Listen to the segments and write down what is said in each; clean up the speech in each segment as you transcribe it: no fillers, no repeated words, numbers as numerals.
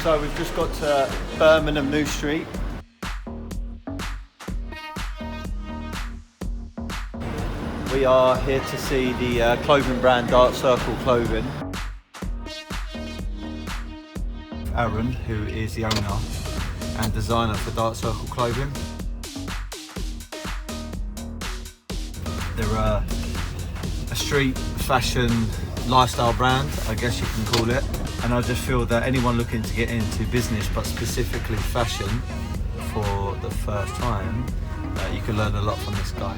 So we've just got to Birmingham New Street. We are here to see the clothing brand DARKCIRCLE Clothing. Aaron, who is the owner and designer for DARKCIRCLE Clothing. They're a street fashion lifestyle brand, I guess you can call it. And I just feel that anyone looking to get into business, but specifically fashion, for the first time, you can learn a lot from this guy.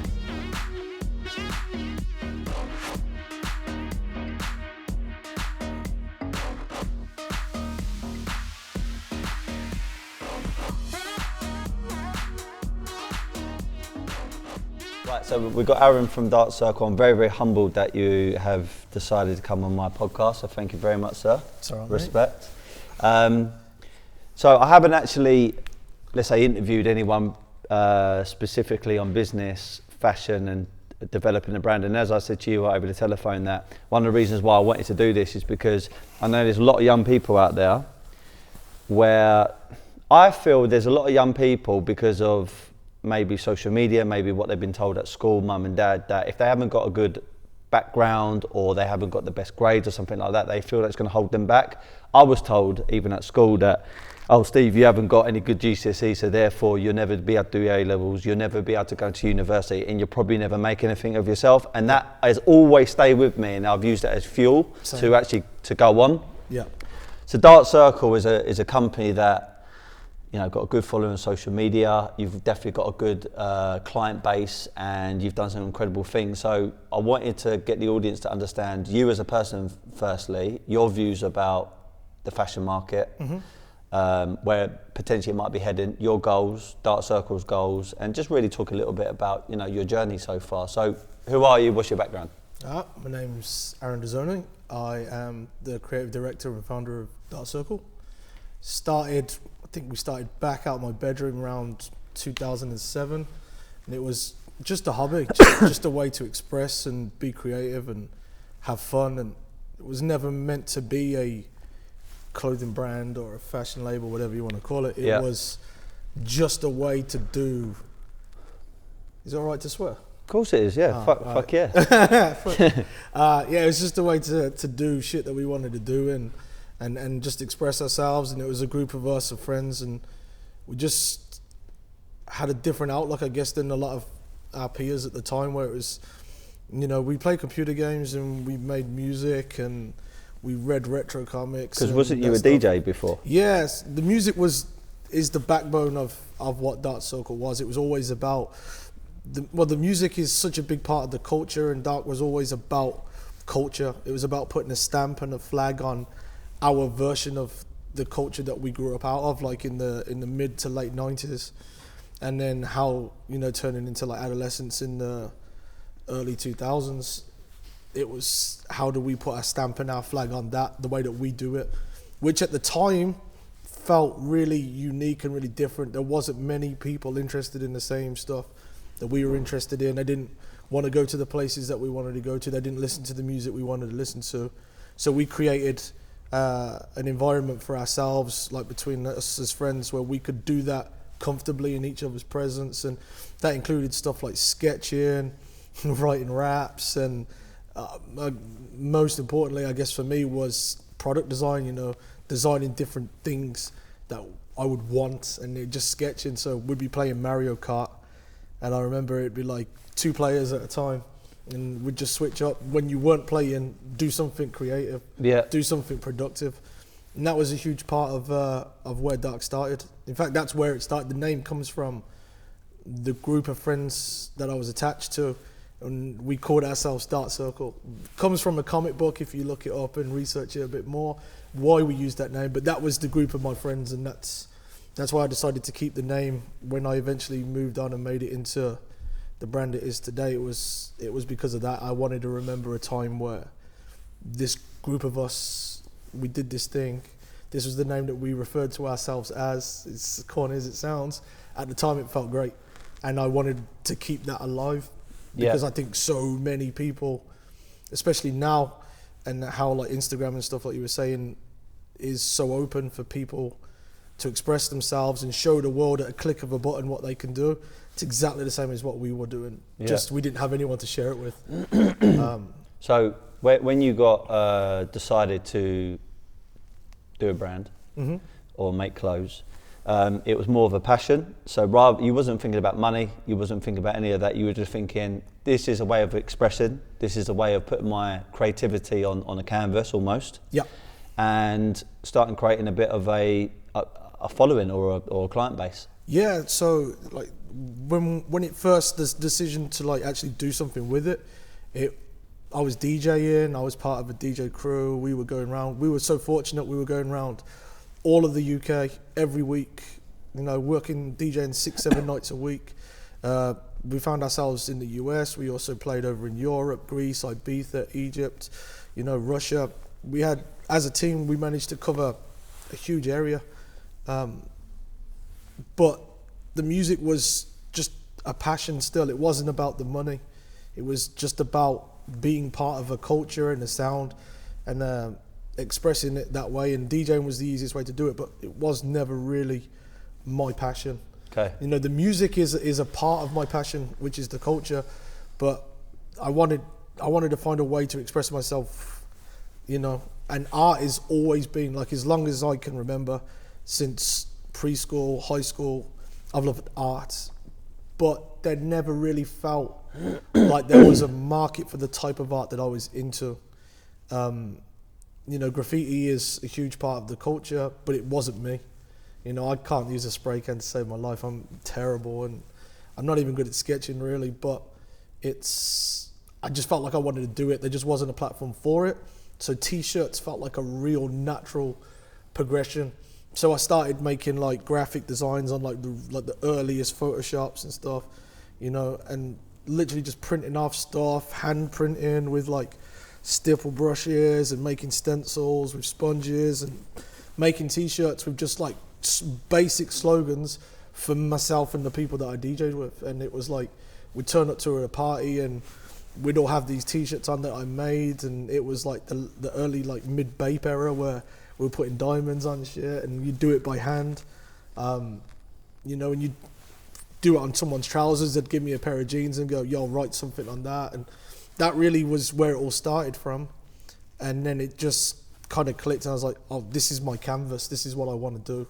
Right, so we've got Aaron from DARKCIRCLE. I'm very, very humbled that you have decided to come on my podcast, so thank you very much, sir. It's all right, respect. So I haven't actually, let's say, interviewed anyone specifically on business, fashion and developing a brand. And as I said to you over the telephone, that one of the reasons why I wanted to do this is because I know there's a lot of young people out there where I feel there's a lot of young people because of maybe social media, maybe what they've been told at school, mum and dad, that if they haven't got a good background or they haven't got the best grades or something like that, they feel that's going to hold them back. I was told, even at school, that, oh, Steve, you haven't got any good GCSE, so therefore you'll never be able to do A-levels, you'll never be able to go to university, and you'll probably never make anything of yourself. And that has always stayed with me, and I've used it as fuel to go on. Yeah. So DARKCIRCLE is a company that, you know, got a good following on social media. You've definitely got a good client base, and you've done some incredible things. So I wanted to get the audience to understand you as a person, firstly, your views about the fashion market, where potentially it might be heading, your goals, DARKCIRCLE's goals, and just really talk a little bit about, you know, your journey so far. So who are you? What's your background? My name's Aaron Dezonie. I am the creative director and founder of DARKCIRCLE. I think we started back out of my bedroom around 2007, and it was just a hobby, just a way to express and be creative and have fun, and it was never meant to be a clothing brand or a fashion label, whatever you want to call it. It was just a way to do. Is it all right to swear? Of course it is, yeah. Fuck yeah. Yeah, it was just a way to do shit that we wanted to do and just express ourselves. And it was a group of us, of friends, and we just had a different outlook, I guess, than a lot of our peers at the time, where it was, you know, we played computer games and we made music and we read retro comics. Because wasn't you a DJ before? Yes, the music is the backbone of what DARKCIRCLE was. It was always about, the music is such a big part of the culture, and Dark was always about culture. It was about putting a stamp and a flag on our version of the culture that we grew up out of, like in the mid to late 90s, and then how, you know, turning into like adolescence in the early 2000s, it was how do we put our stamp and our flag on that, the way that we do it, which at the time felt really unique and really different. There wasn't many people interested in the same stuff that we were interested in. They didn't want to go to the places that we wanted to go to. They didn't listen to the music we wanted to listen to. So we created an environment for ourselves, like between us as friends, where we could do that comfortably in each other's presence, and that included stuff like sketching, writing raps, and most importantly, I guess for me, was product design. You know, designing different things that I would want, and just sketching. So we'd be playing Mario Kart, and I remember it'd be like 2 players at a time. And we'd just switch up. When you weren't playing, do something creative, do something productive. And that was a huge part of where Dark started. In fact, that's where it started. The name comes from the group of friends that I was attached to, and we called ourselves DARKCIRCLE. Comes from a comic book, if you look it up and research it a bit more, why we used that name. But that was the group of my friends, and that's why I decided to keep the name when I eventually moved on and made it into the brand it is today. It was because of that. I wanted to remember a time where this group of us, we did this thing. This was the name that we referred to ourselves as. It's corny as it sounds. At the time, it felt great, and I wanted to keep that alive because I think so many people, especially now, and how like Instagram and stuff like you were saying, is so open for people to express themselves and show the world at a click of a button what they can do. It's exactly the same as what we were doing. Yeah. Just we didn't have anyone to share it with. So when you got decided to do a brand or make clothes, it was more of a passion. So rather, you wasn't thinking about money, you wasn't thinking about any of that. You were just thinking, this is a way of expressing. This is a way of putting my creativity on a canvas almost. Yeah. And starting creating a bit of a following or a client base. Yeah. So like when it first, this decision to like actually do something with it, I was DJing. I was part of a DJ crew. We were going around. We were so fortunate. We were going around all of the UK every week. You know, working DJing 6-7 nights a week. We found ourselves in the US. We also played over in Europe, Greece, Ibiza, Egypt, Russia. We had, as a team, we managed to cover a huge area. But the music was just a passion still. It wasn't about the money. It was just about being part of a culture and a sound and expressing it that way. And DJing was the easiest way to do it, but it was never really my passion. Okay. The music is a part of my passion, which is the culture, but I wanted to find a way to express myself, and art has always been, like, as long as I can remember, since preschool, high school, I've loved art, but there never really felt like there was a market for the type of art that I was into. Graffiti is a huge part of the culture, but it wasn't me. I can't use a spray can to save my life. I'm terrible, and I'm not even good at sketching really, but I just felt like I wanted to do it. There just wasn't a platform for it. So t-shirts felt like a real natural progression. So I started making like graphic designs on like the earliest Photoshops and stuff, and literally just printing off stuff, hand printing with like stipple brushes and making stencils with sponges and making t-shirts with just like basic slogans for myself and the people that I DJ'd with. And it was like, we'd turn up to a party and we'd all have these t-shirts on that I made, and it was like the early like mid-Bape era where we were putting diamonds on shit, and you'd do it by hand, and you'd do it on someone's trousers. They'd give me a pair of jeans and go, yo, write something on that. And that really was where it all started from. And then it just kind of clicked, and I was like, oh, this is my canvas, this is what I want to do.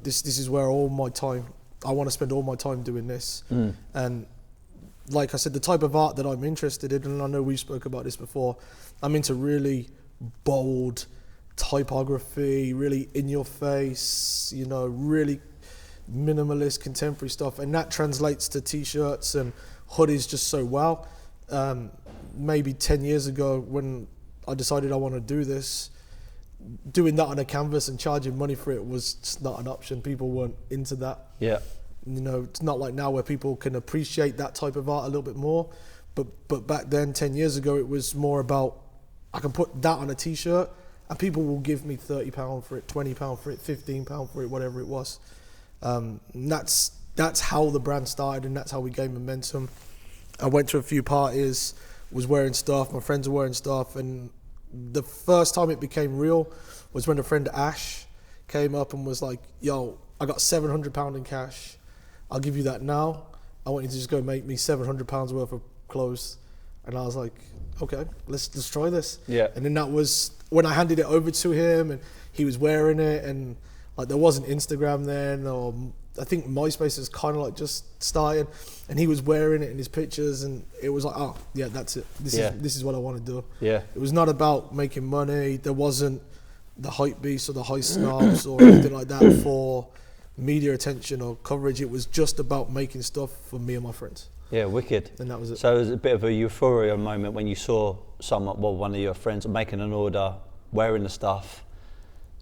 This is where I want to spend all my time doing this. And like I said, the type of art that I'm interested in, and I know we spoke about this before, I'm into really bold typography, really in your face, really minimalist contemporary stuff, and that translates to t-shirts and hoodies just so well. Maybe 10 years ago when I decided I want to do this, doing that on a canvas and charging money for it was just not an option. People weren't into that. Yeah. It's not like now where people can appreciate that type of art a little bit more. But back then, 10 years ago, it was more about, I can put that on a t-shirt and people will give me £30 for it, £20 for it, £15 for it, whatever it was. And that's how the brand started, and that's how we gained momentum. I went to a few parties, was wearing stuff, my friends were wearing stuff, and the first time it became real was when a friend Ash came up and was like, yo, I got £700 in cash. I'll give you that now. I want you to just go make me £700 worth of clothes. And I was like, okay, let's try this. Yeah. And then that was when I handed it over to him, and he was wearing it, and like there wasn't Instagram then, or I think MySpace was kind of like just starting, and he was wearing it in his pictures, and it was like, oh yeah, that's it. This is what I want to do. Yeah. It was not about making money. There wasn't the hype beasts or the high snobs or anything like that for media attention or coverage. It was just about making stuff for me and my friends. Yeah, wicked. And that was it. So it was a bit of a euphoria moment when you saw one of your friends making an order, wearing the stuff.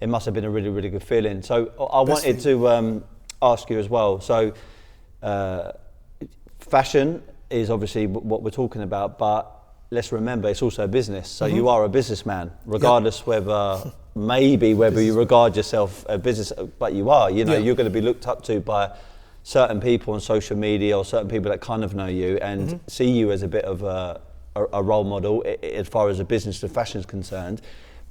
It must have been a really, really good feeling. So I wanted to ask you as well. So fashion is obviously what we're talking about, but let's remember it's also a business. So you are a businessman, regardless whether you regard yourself a business, but you are. You're going to be looked up to by certain people on social media or certain people that kind of know you and see you as a bit of a role model as far as a business to fashion is concerned.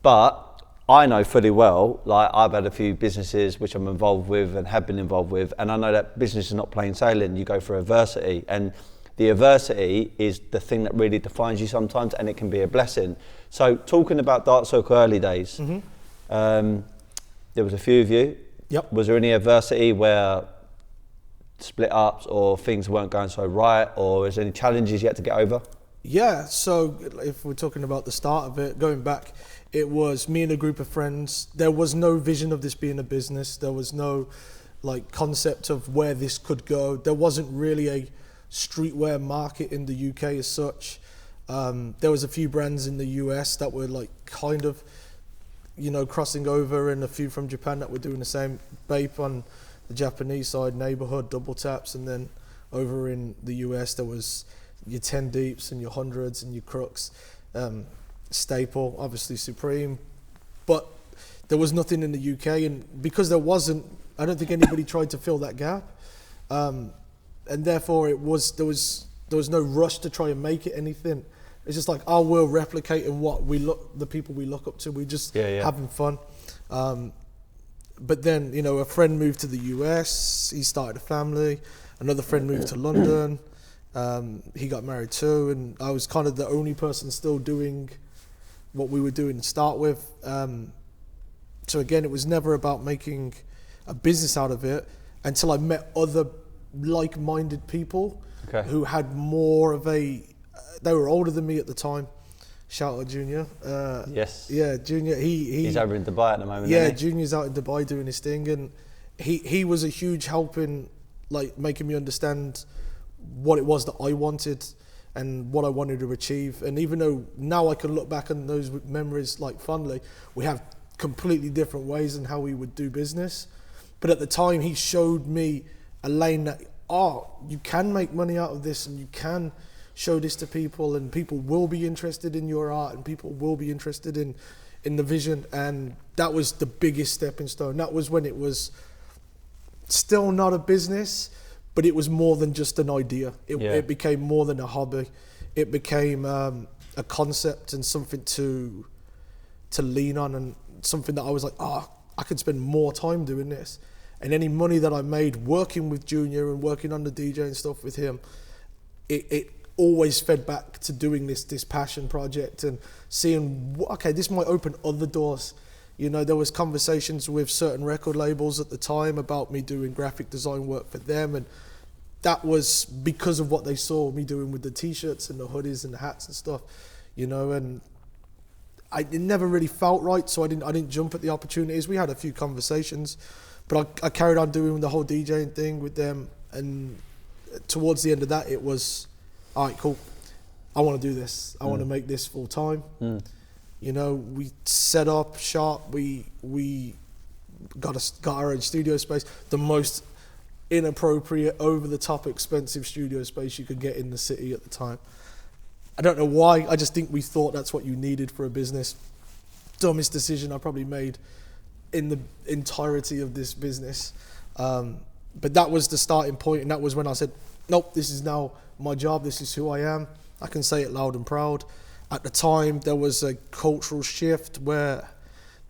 But I know fully well, like I've had a few businesses which I'm involved with and have been involved with, and I know that business is not plain sailing. You go through adversity, and the adversity is the thing that really defines you sometimes, and it can be a blessing. So talking about Dark Circle early days, there was a few of you. Yep. Was there any adversity where split ups or things weren't going so right, or is there any challenges you had to get over? Yeah, so if we're talking about the start of it, going back, it was me and a group of friends. There was no vision of this being a business. There was no like concept of where this could go. There wasn't really a streetwear market in the UK as such. There was a few brands in the US that were like kind of, you know, crossing over, and a few from Japan that were doing the same. Bape on the Japanese side, Neighborhood, Double Taps, and then over in the US there was your 10 Deeps and your 100s and your Crooks, Staple, obviously Supreme, but there was nothing in the UK, and because there wasn't, I don't think anybody tried to fill that gap, and therefore there was no rush to try and make it anything. It's just like, oh, we're replicating what the people we look up to. We just having fun. But then, you know, a friend moved to the US. He started a family. Another friend moved to London. He got married too, and I was kind of the only person still doing what we were doing to start with. So again, it was never about making a business out of it until I met other like-minded people who had more of a. They were older than me at the time. Shout out Junior. Yes. Yeah, Junior. He's over in Dubai at the moment. Yeah, Junior's out in Dubai doing his thing, and he was a huge help in like making me understand what it was that I wanted and what I wanted to achieve. And even though now I can look back on those memories like fondly, we have completely different ways in how we would do business. But at the time, he showed me a lane that, you can make money out of this, and you can show this to people, and people will be interested in your art, and people will be interested in the vision. And that was the biggest stepping stone. That was when it was still not a business, but it was more than just an idea. It became more than a hobby. It became a concept and something to lean on, and something that I was like, I could spend more time doing this. And any money that I made working with Junior and working on the DJ and stuff with him, it always fed back to doing this passion project and seeing, okay, this might open other doors. You know, there was conversations with certain record labels at the time about me doing graphic design work for them, and that was because of what they saw me doing with the t-shirts and the hoodies and the hats and stuff, you know. And it never really felt right, so I didn't jump at the opportunities. We had a few conversations, but I carried on doing the whole DJing thing with them, and towards the end of that, it was, all right, cool, I want to do this. I want to make this full time. You know, we set up shop. We got our own studio space, the most inappropriate, over-the-top, expensive studio space you could get in the city at the time. I don't know why. I just think we thought that's what you needed for a business. Dumbest decision I probably made in the entirety of this business. But that was the starting point, and that was when I said, nope, this is now my job. This is who I am. I can say it loud and proud. At the time, there was a cultural shift where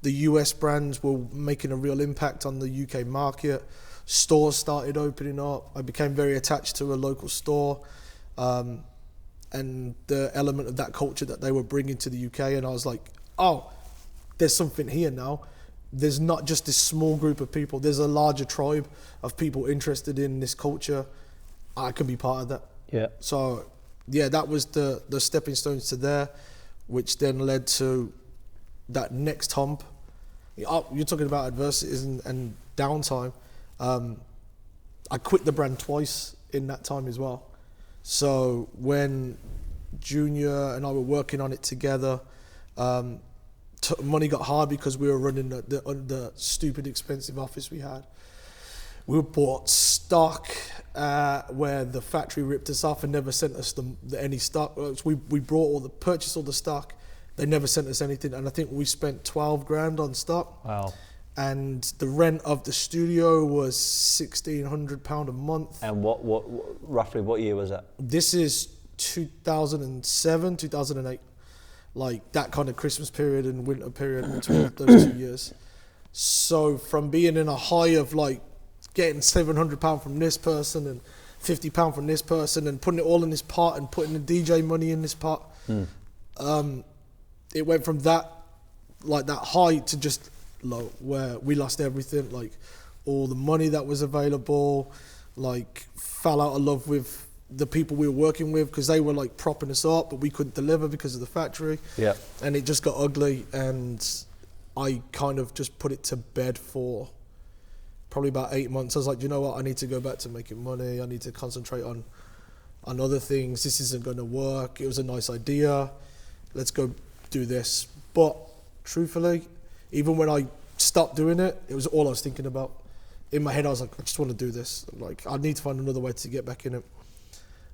the US brands were making a real impact on the UK market. Stores started opening up. I became very attached to a local store, and the element of that culture that they were bringing to the UK. And I was like, oh, there's something here now. There's not just this small group of people. There's a larger tribe of people interested in this culture. I can be part of that. Yeah. So, yeah, that was the stepping stones to there, which then led to that next hump. You're talking about adversities and downtime. I quit the brand twice in that time as well. So when Junior and I were working on it together, money got hard because we were running the stupid expensive office we had. We bought stock where the factory ripped us off and never sent us any stock. We purchased all the stock. They never sent us anything, and I think we spent 12 grand on stock. Wow. And the rent of the studio was £1,600 a month. And what roughly what year was that? This is 2007, 2008. like that kind of Christmas period and winter period between those 2 years. So from being in a high of like getting £700 from this person and £50 from this person and putting it all in this pot and putting the DJ money in this pot, it went from that, like that high to just low, where we lost everything, like all the money that was available, like fell out of love with the people we were working with because they were like propping us up, but we couldn't deliver because of the factory. Yeah. And it just got ugly, and I kind of just put it to bed for probably about 8 months. I was like, you know what, I need to go back to making money. I need to concentrate on other things. This isn't going to work. It was a nice idea. Let's go do this. But truthfully, even when I stopped doing it, it was all I was thinking about. In my head, I was like, I just want to do this. Like, I need to find another way to get back in it.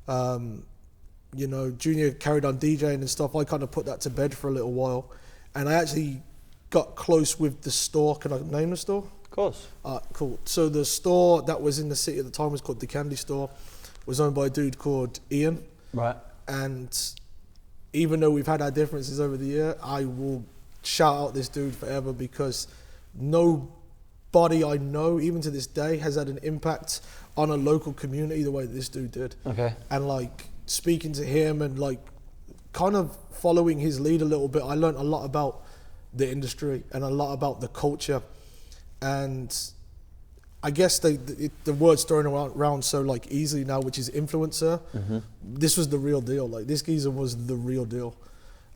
You know, Junior carried on DJing and stuff. I kind of put that to bed for a little while. And I actually got close with the store. Can I name the store? Of course. Cool. So the store that was in the city at the time was called The Candy Store. It was owned by a dude called Ian. Right. And even though we've had our differences over the year, I will shout out this dude forever because nobody I know, even to this day, has had an impact on a local community the way that this dude did. Okay. And like speaking to him and like kind of following his lead a little bit, I learned a lot about the industry and a lot about the culture. And I guess the word's thrown around so like easily now, which is influencer. Mm-hmm. This was the real deal. Like this geezer was the real deal.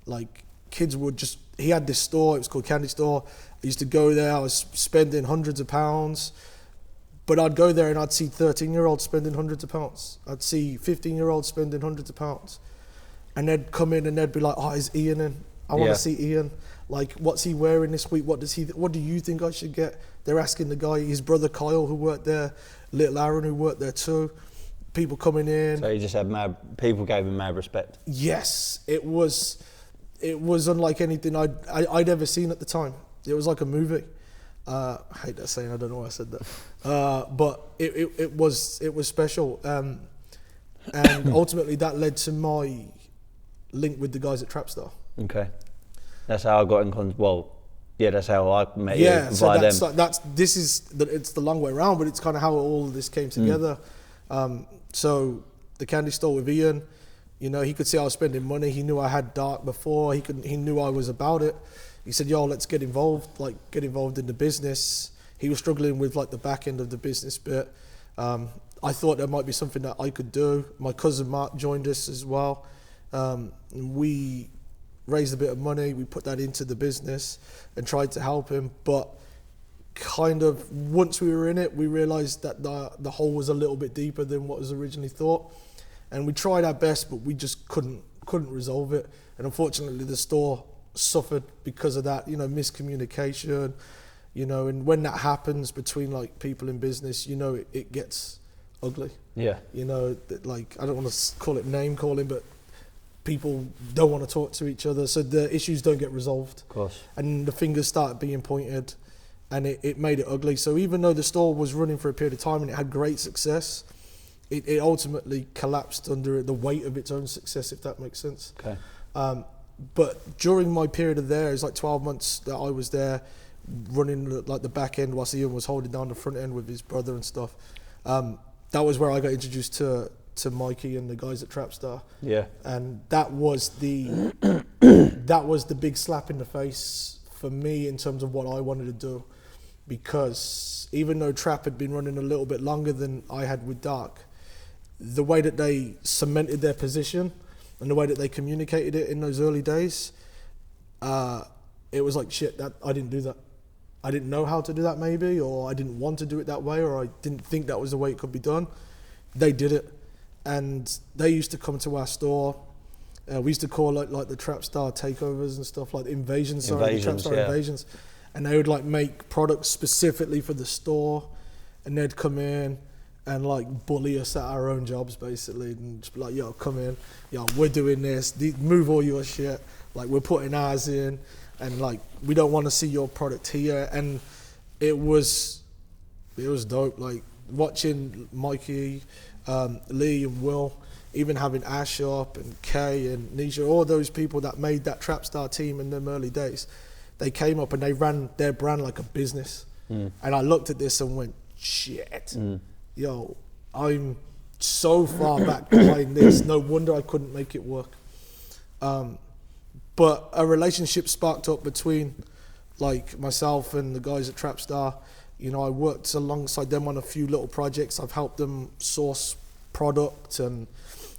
Like kids would just, he had this store, it was called Candy Store. I used to go there, I was spending hundreds of pounds, but I'd go there and I'd see 13-year-olds spending hundreds of pounds. I'd see 15-year-olds spending hundreds of pounds. And they'd come in and they'd be like, oh, is Ian in? I want to see Ian. Like, what's he wearing this week? What do you think I should get? They're asking the guy, his brother Kyle, who worked there, little Aaron, who worked there too. People coming in. So he just had people gave him mad respect. Yes, it was unlike anything I'd ever seen at the time. It was like a movie. I hate that saying, I don't know why I said that. But it was special. And ultimately that led to my link with the guys at Trapstar. Okay. That's how I got in contact. Well, yeah, that's how I met you. Yeah, so it's the long way around, but it's kind of how all of this came together. So the Candy Store with Ian, you know, he could see I was spending money. He knew I had Dark before. He knew I was about it. He said, yo, let's get involved in the business. He was struggling with like the back end of the business bit. I thought there might be something that I could do. My cousin Mark joined us as well. We raised a bit of money, we put that into the business and tried to help him, but kind of once we were in it, we realized that the hole was a little bit deeper than what was originally thought, and we tried our best, but we just couldn't resolve it. And unfortunately the store suffered because of that, you know, miscommunication, you know, and when that happens between like people in business, you know, it gets ugly. Yeah. You know, like, I don't want to call it name calling, but people don't want to talk to each other, so the issues don't get resolved. Of course. And the fingers start being pointed, and it made it ugly. So even though the store was running for a period of time and it had great success, it ultimately collapsed under the weight of its own success, if that makes sense. Okay. But during my period of there, it was like 12 months that I was there, running like the back end whilst Ian was holding down the front end with his brother and stuff. That was where I got introduced to Mikey and the guys at Trapstar. Yeah. And that was the big slap in the face for me in terms of what I wanted to do, because even though Trap had been running a little bit longer than I had with Dark, the way that they cemented their position and the way that they communicated it in those early days, it was like, shit, that I didn't do that. I didn't know how to do that maybe, or I didn't want to do it that way, or I didn't think that was the way it could be done. They did it. And they used to come to our store. We used to call it like the Trapstar takeovers and stuff, like invasions, the Trapstar invasions. And they would like make products specifically for the store, and they'd come in and like bully us at our own jobs basically, and just be like, yo, come in, yo, we're doing this, move all your shit, like we're putting ours in, and like we don't want to see your product here. And it was dope, like watching Mikey, Lee and Will even having Ashop and Kay and Nisha, all those people that made that Trapstar team in them early days, they came up and they ran their brand like a business. And I looked at this and went, shit, yo, I'm so far back behind this. No wonder I couldn't make it work. But a relationship sparked up between like myself and the guys at Trapstar. You know, I worked alongside them on a few little projects. I've helped them source product, and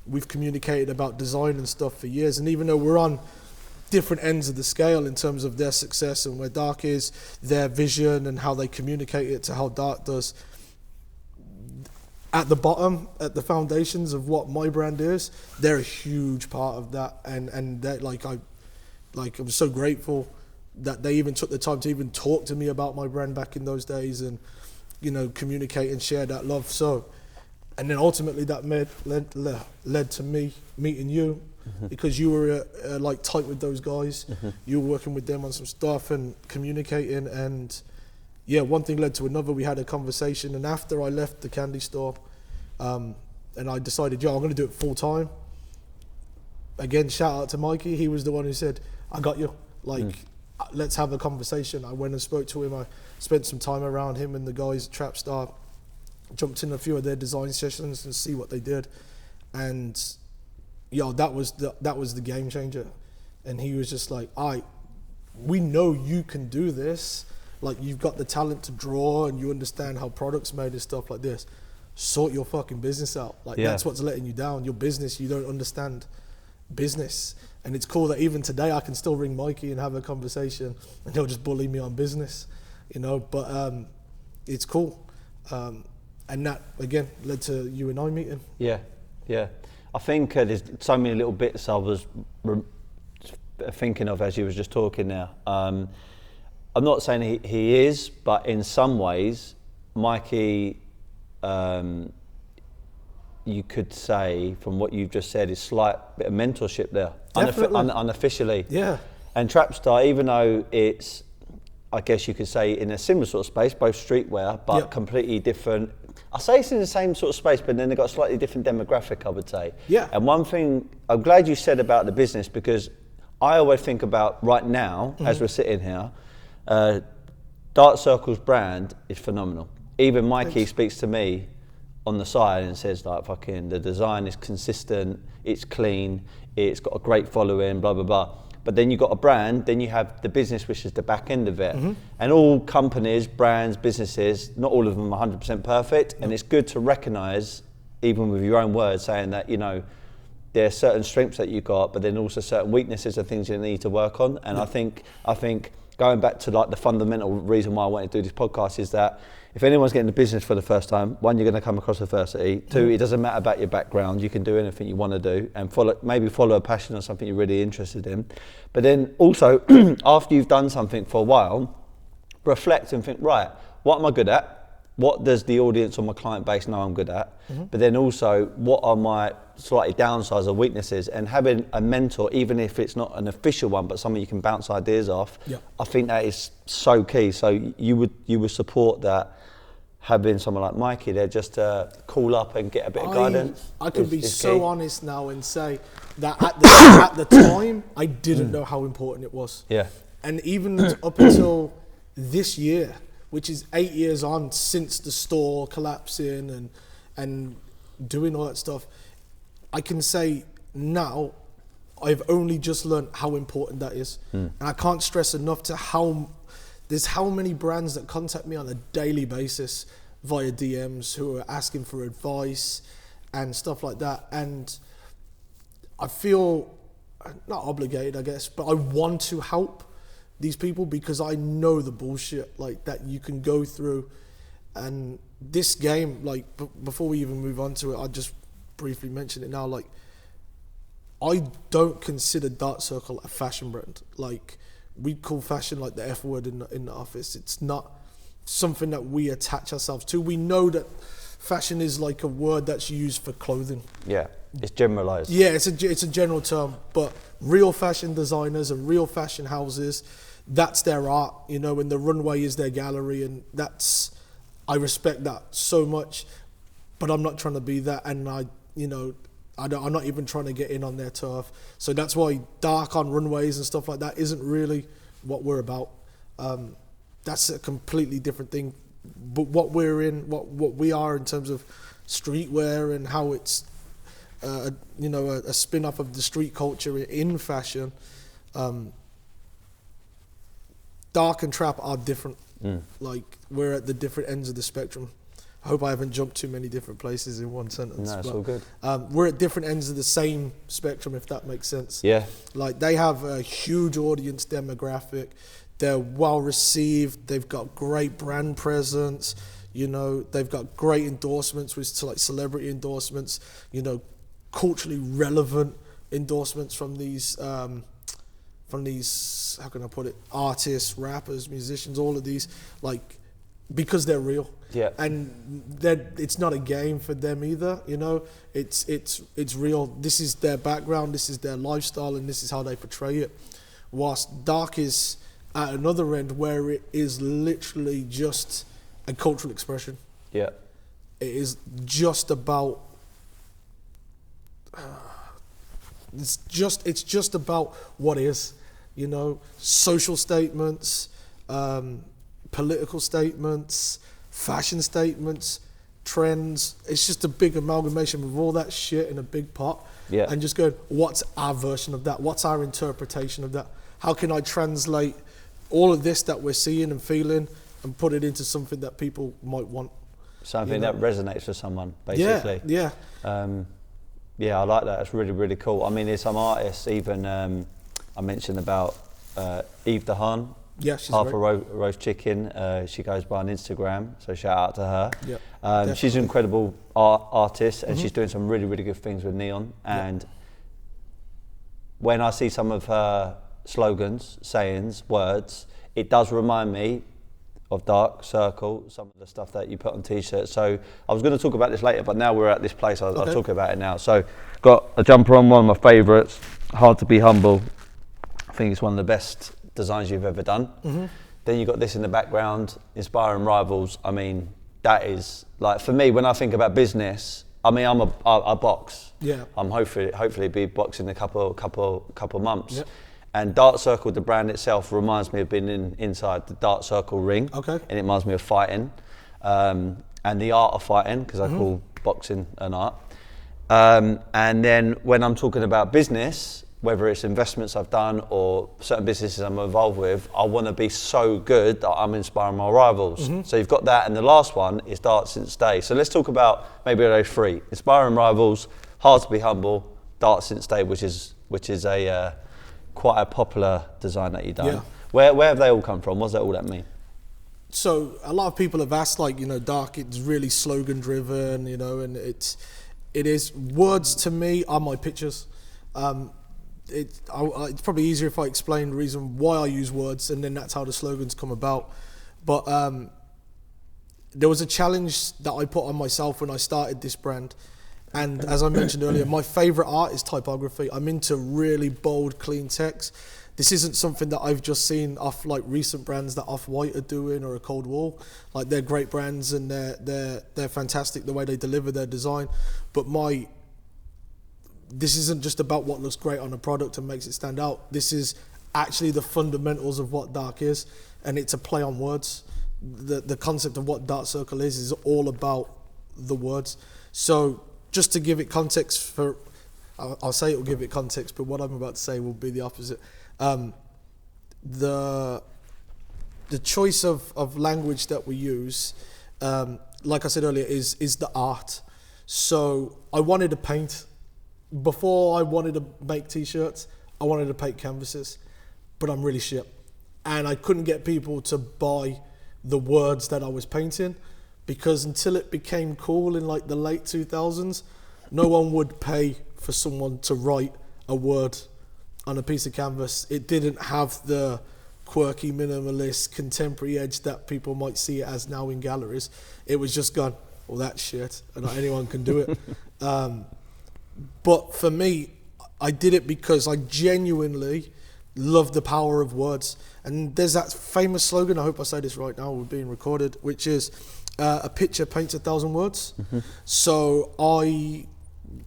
we've communicated about design and stuff for years. And even though we're on different ends of the scale in terms of their success and where Dark is, their vision and how they communicate it to how Dark does, at the bottom, at the foundations of what my brand is, they're a huge part of that. And that, I'm so grateful that they even took the time to even talk to me about my brand back in those days, and, you know, communicate and share that love. So, and then ultimately that led to me meeting you, because you were like tight with those guys. You were working with them on some stuff and communicating, and yeah, one thing led to another. We had a conversation, and after I left the candy store, and I decided, I'm going to do it full time. Again, shout out to Mikey. He was the one who said, I got you. Let's have a conversation. I went and spoke to him. I spent some time around him and the guys at Trapstar, jumped in a few of their design sessions and see what they did. And that was the game changer. And he was just like, we know you can do this. Like, you've got the talent to draw and you understand how products made and stuff like this. Sort your fucking business out. That's what's letting you down. Your business, you don't understand business. And it's cool that even today I can still ring Mikey and have a conversation and he'll just bully me on business, you know, but it's cool. And that, again, led to you and I meeting. Yeah. I think there's so many little bits I was thinking of as you was just talking now. I'm not saying he is, but in some ways, Mikey, you could say, from what you've just said, is slight bit of mentorship there, unofficially. Yeah. And Trapstar, even though it's, I guess you could say, in a similar sort of space, both streetwear, but completely different. I say it's in the same sort of space, but then they've got a slightly different demographic, I would say. Yeah. And one thing, I'm glad you said about the business, because I always think about right now, as we're sitting here, Dark Circle's brand is phenomenal. Even Mikey speaks to me on the side and says, like, fucking, the design is consistent, it's clean, it's got a great following, blah, blah, blah. But then you've got a brand, then you have the business, which is the back end of it. And all companies, brands, businesses, not all of them are 100% perfect. And it's good to recognize, even with your own words, saying that, you know, there are certain strengths that you got, but then also certain weaknesses and things you need to work on. And I think going back to like the fundamental reason why I wanted to do this podcast is that if anyone's getting into business for the first time, one, you're going to come across adversity. Two, it doesn't matter about your background. You can do anything you want to do and follow a passion or something you're really interested in. But then also, after you've done something for a while, reflect and think, right, what am I good at? What does the audience or my client base know I'm good at? But then also, what are my slightly downsides or weaknesses? And having a mentor, even if it's not an official one, but someone you can bounce ideas off, I think that is so key. So you would support that, having someone like Mikey there just to call up and get a bit of guidance. I can be so honest now and say that at the time, I didn't know how important it was. Yeah. And even up until this year, which is 8 years on since the store collapsing and doing all that stuff, I can say now I've only just learned how important that is. And I can't stress enough to how many brands that contact me on a daily basis via DMs who are asking for advice and stuff like that. And I feel not obligated, I guess, but I want to help these people because I know the bullshit like that you can go through. And this game, like before we even move on to it, I just briefly mention it now. Like, I don't consider Dark Circle a fashion brand. Like, we call fashion like the F word in the office. It's not something that we attach ourselves to. We know that fashion is like a word that's used for clothing. Yeah, it's generalized. Yeah, it's a general term, but real fashion designers and real fashion houses, that's their art, you know, and the runway is their gallery, and I respect that so much, but I'm not trying to be that. And I I'm not even trying to get in on their turf. So that's why dark on runways and stuff like that isn't really what we're about. That's a completely different thing. But what we're in, what we are in terms of streetwear and how it's, a spin-off of the street culture in fashion, dark and trap are different. Like, we're at the different ends of the spectrum. I hope I haven't jumped too many different places in one sentence. No, it's all good. We're at different ends of the same spectrum, if that makes sense. Yeah. Like, they have a huge audience demographic. They're well received. They've got great brand presence. They've got great endorsements, with like celebrity endorsements. Culturally relevant endorsements from these. How can I put it? Artists, rappers, musicians, all of these, like, because they're real. Yeah. And it's not a game for them either. It's real. This is their background. This is their lifestyle, and this is how they portray it. Whilst dark is at another end, where it is literally just a cultural expression. Yeah. It is just about. It's just about what is, social statements, political statements, fashion statements, trends. It's just a big amalgamation of all that shit in a big pot. Yeah. And just going, what's our version of that? What's our interpretation of that? How can I translate all of this that we're seeing and feeling and put it into something that people might want? Something that resonates with someone, basically. Yeah. Yeah, I like that. It's really, really cool. I mean, there's some artists, even I mentioned about Eve DeHaan. Yeah, she's Half great. a roast chicken. She goes by on Instagram, so shout out to her. Yeah, she's an incredible artist, and she's doing some really, really good things with neon. And when I see some of her slogans, sayings, words, it does remind me of Dark Circle, some of the stuff that you put on t-shirts. So I was going to talk about this later, but now we're at this place, I'll talk about it now. So got a jumper on, one of my favourites, Hard to Be Humble. I think it's one of the best designs you've ever done. Then you got this in the background, Inspiring Rivals. I mean, that is, like, for me, when I think about business, I mean, I box. Yeah. I'm hopefully be boxing in a couple months. Yep. And Dark Circle, the brand itself, reminds me of being inside the Dark Circle ring. Okay. And it reminds me of fighting, and the art of fighting, because I call boxing an art. And then when I'm talking about business, whether it's investments I've done or certain businesses I'm involved with, I want to be so good that I'm inspiring my rivals. So you've got that, and the last one is Dark Since Day. So let's talk about maybe those three: Inspiring Rivals, Hard to Be Humble, Dark Since Day, which is a quite a popular design that you've done. Yeah. Where have they all come from? What does that all that mean? So a lot of people have asked, like, dark, it's really slogan driven, and it is. Words to me are my pictures. It's probably easier if I explain the reason why I use words, and then that's how the slogans come about. But there was a challenge that I put on myself when I started this brand. And as I mentioned earlier, my favorite art is typography. I'm into really bold, clean text. This isn't something that I've just seen off like recent brands that Off-White are doing, or a Cold Wall. Like, they're great brands, and they're fantastic the way they deliver their design. But this isn't just about what looks great on a product and makes it stand out. This is actually the fundamentals of what dark is, and it's a play on words. The concept of what Dark Circle is all about the words. So just to give it context, I'll say it will give it context, but what I'm about to say will be the opposite. The choice of language that we use, like I said earlier, is the art. So I wanted to paint. Before I wanted to make t-shirts, I wanted to paint canvases, but I'm really shit. And I couldn't get people to buy the words that I was painting, because until it became cool in like the late 2000s, no one would pay for someone to write a word on a piece of canvas. It didn't have the quirky, minimalist, contemporary edge that people might see it as now in galleries. It was just gone, well, that's shit, and not anyone can do it. But for me, I did it because I genuinely love the power of words. And there's that famous slogan, I hope I say this right now, we're being recorded, which is a picture paints 1,000 words. So I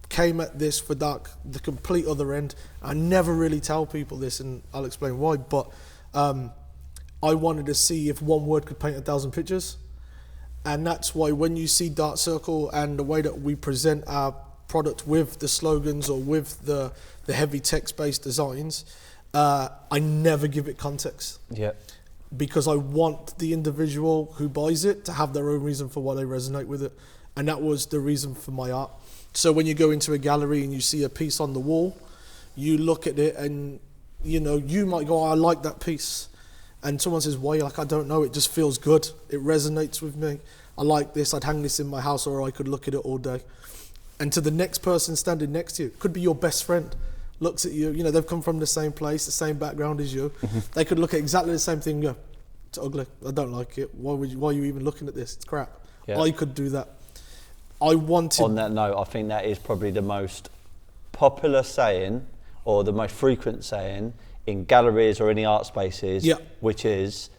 came at this for Dark the complete other end. I never really tell people this, and I'll explain why, but I wanted to see if one word could paint 1,000 pictures. And that's why when you see Dark Circle and the way that we present our product with the slogans or with the heavy text-based designs, I never give it context. Yeah. Because I want the individual who buys it to have their own reason for why they resonate with it. And that was the reason for my art. So when you go into a gallery and you see a piece on the wall, you look at it and, you know, you might go, oh, I like that piece. And someone says, why? You're like, I don't know, it just feels good. It resonates with me. I like this, I'd hang this in my house, or I could look at it all day. And to the next person standing next to you, could be your best friend, looks at you, you know, they've come from the same place, the same background as you. They could look at exactly the same thing and go, it's ugly, I don't like it. Why are you even looking at this? It's crap. Yeah. I could do that. I wanted... On that note, I think that is probably the most popular saying, or the most frequent saying, in galleries or any art spaces, which is,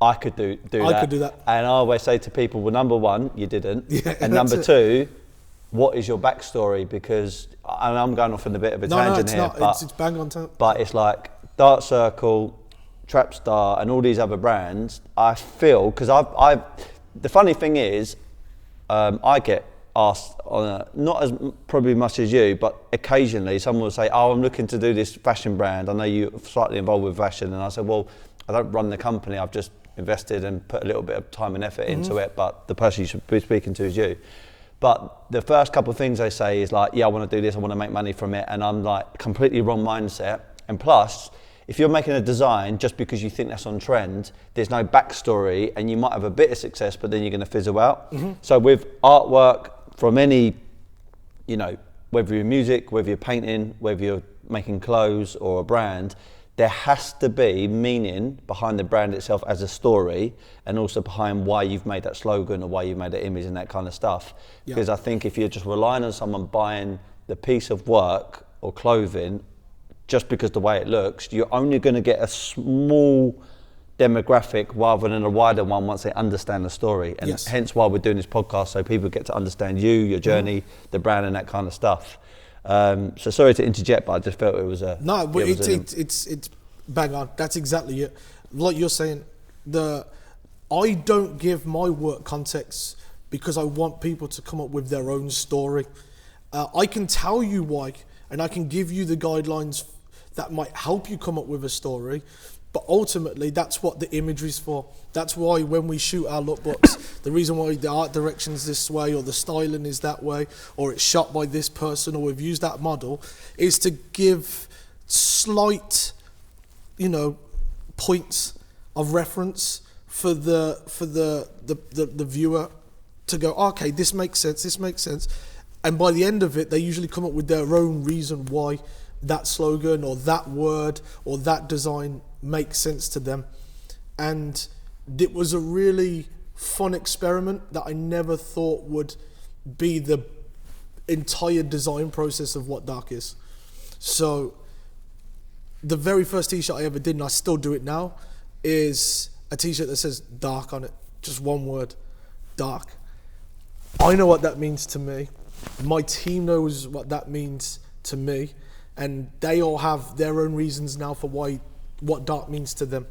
I could do that. I could do that. And I always say to people, well, number one, you didn't. Yeah, and number two, what is your backstory? Because, and I'm going off on a bit of a tangent here, but it's bang on time. But it's like Dark Circle, Trapstar, and all these other brands. I feel, because the funny thing is, I get asked on not as probably much as you, but occasionally someone will say, oh, I'm looking to do this fashion brand. I know you're slightly involved with fashion. And I said, well, I don't run the company. I've just invested and put a little bit of time and effort into it, but the person you should be speaking to is you. But the first couple of things they say is like, yeah, I want to do this, I want to make money from it. And I'm like, completely wrong mindset. And plus, if you're making a design just because you think that's on trend, there's no backstory, and you might have a bit of success, but then you're going to fizzle out. So with artwork from any, you know, whether you're music, whether you're painting, whether you're making clothes or a brand, there has to be meaning behind the brand itself as a story, and also behind why you've made that slogan or why you've made that image and that kind of stuff. Yeah. Because I think if you're just relying on someone buying the piece of work or clothing just because the way it looks, you're only going to get a small demographic rather than a wider one once they understand the story. And hence why we're doing this podcast, so people get to understand you, your journey, the brand, and that kind of stuff. So sorry to interject, but I just felt it was a... No, but it's bang on. That's exactly it. Like you're saying, I don't give my work context because I want people to come up with their own story. I can tell you why, and I can give you the guidelines that might help you come up with a story, but ultimately that's what the imagery's for. That's why when we shoot our lookbooks, the reason why the art direction's this way, or the styling is that way, or it's shot by this person, or we've used that model, is to give slight, you know, points of reference for the viewer to go, okay, this makes sense. And by the end of it, they usually come up with their own reason why that slogan or that word or that design makes sense to them. And it was a really fun experiment that I never thought would be the entire design process of what Dark is. So the very first t-shirt I ever did, and I still do it now, is a t-shirt that says Dark on it. Just one word, Dark. I know what that means to me. My team knows what that means to me, and they all have their own reasons now for what Dark means to them.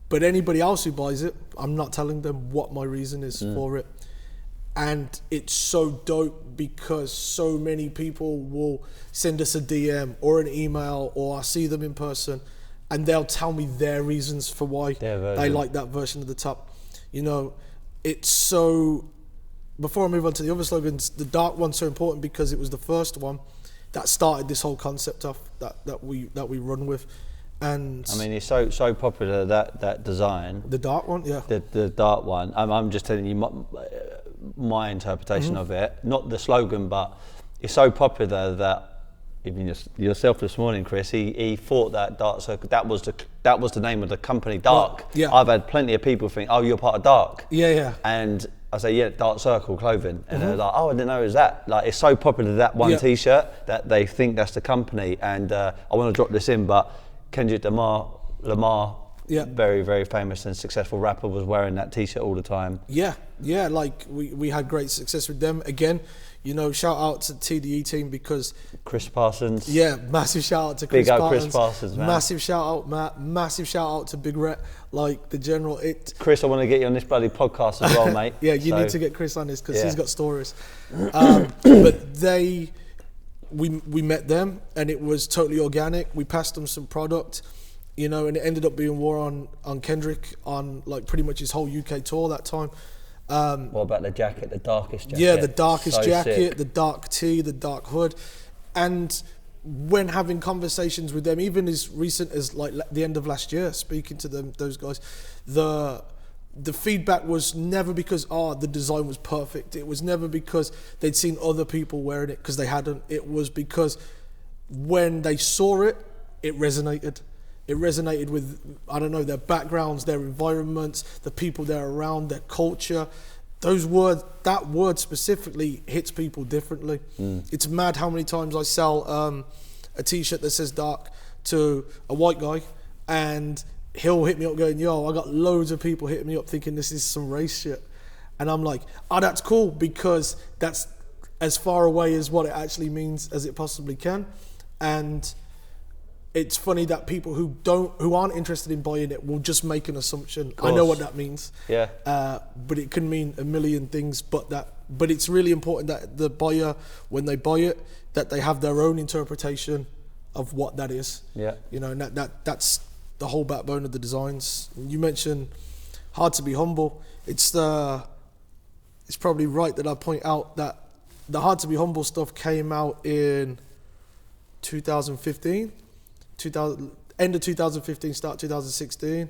But anybody else who buys it, I'm not telling them what my reason is for it. And it's so dope because so many people will send us a DM or an email, or I see them in person, and they'll tell me their reasons for why they like that version of the top. You know, it's so... Before I move on to the other slogans, the Dark one's so important because it was the first one that started this whole concept off that we run with. And I mean, it's so popular, that design. The Dark one, yeah. The Dark one. I'm just telling you my interpretation of it, not the slogan, but it's so popular that even yourself this morning, Chris, he thought that Dark Circle, that was the name of the company, Dark. Well, yeah. I've had plenty of people think, oh, you're part of Dark. Yeah. And I say, yeah, Dark Circle clothing. And they're like, oh, I didn't know it was that. Like, it's so popular, that one t-shirt, that they think that's the company. And I want to drop this in, but Kendrick Lamar, very, very famous and successful rapper, was wearing that t-shirt all the time. Yeah, like we had great success with them. Again, You know, shout out to TDE team because Chris Parsons. yeah, massive shout out to Chris Big up Parsons. Chris Parsons, man. Massive shout out, Matt. Massive shout out to Big Rhett, like the general. Chris, I want to get you on this bloody podcast as well, mate. Yeah, you need to get Chris on this because Yeah. he's got stories. But we met them and it was totally organic. We passed them some product, you know, and it ended up being war on Kendrick on like pretty much his whole UK tour that time. What about the jacket, the darkest jacket? Yeah, the darkest So jacket, sick. the dark tee, the dark hood. And when having conversations with them, even as recent as like the end of last year, speaking to them, those guys, the feedback was never because, the design was perfect. It was never because they'd seen other people wearing it, because they hadn't. It was because when they saw it, it resonated. It resonated with, I don't know, their backgrounds, their environments, the people they're around, their culture. That word specifically hits people differently. It's mad how many times I sell a t-shirt that says dark to a white guy and he'll hit me up going, yo, I got loads of people hitting me up thinking this is some race shit. And I'm like, that's cool, because that's as far away as what it actually means as it possibly can. And it's funny that people who aren't interested in buying it will just make an assumption. I know what that means. Yeah. But it can mean a million things. But it's really important that the buyer, when they buy it, that they have their own interpretation of what that is. Yeah. You know, and that's the whole backbone of the designs. You mentioned hard to be humble. It's probably right that I point out that the hard to be humble stuff came out in 2015. End of 2015, start 2016,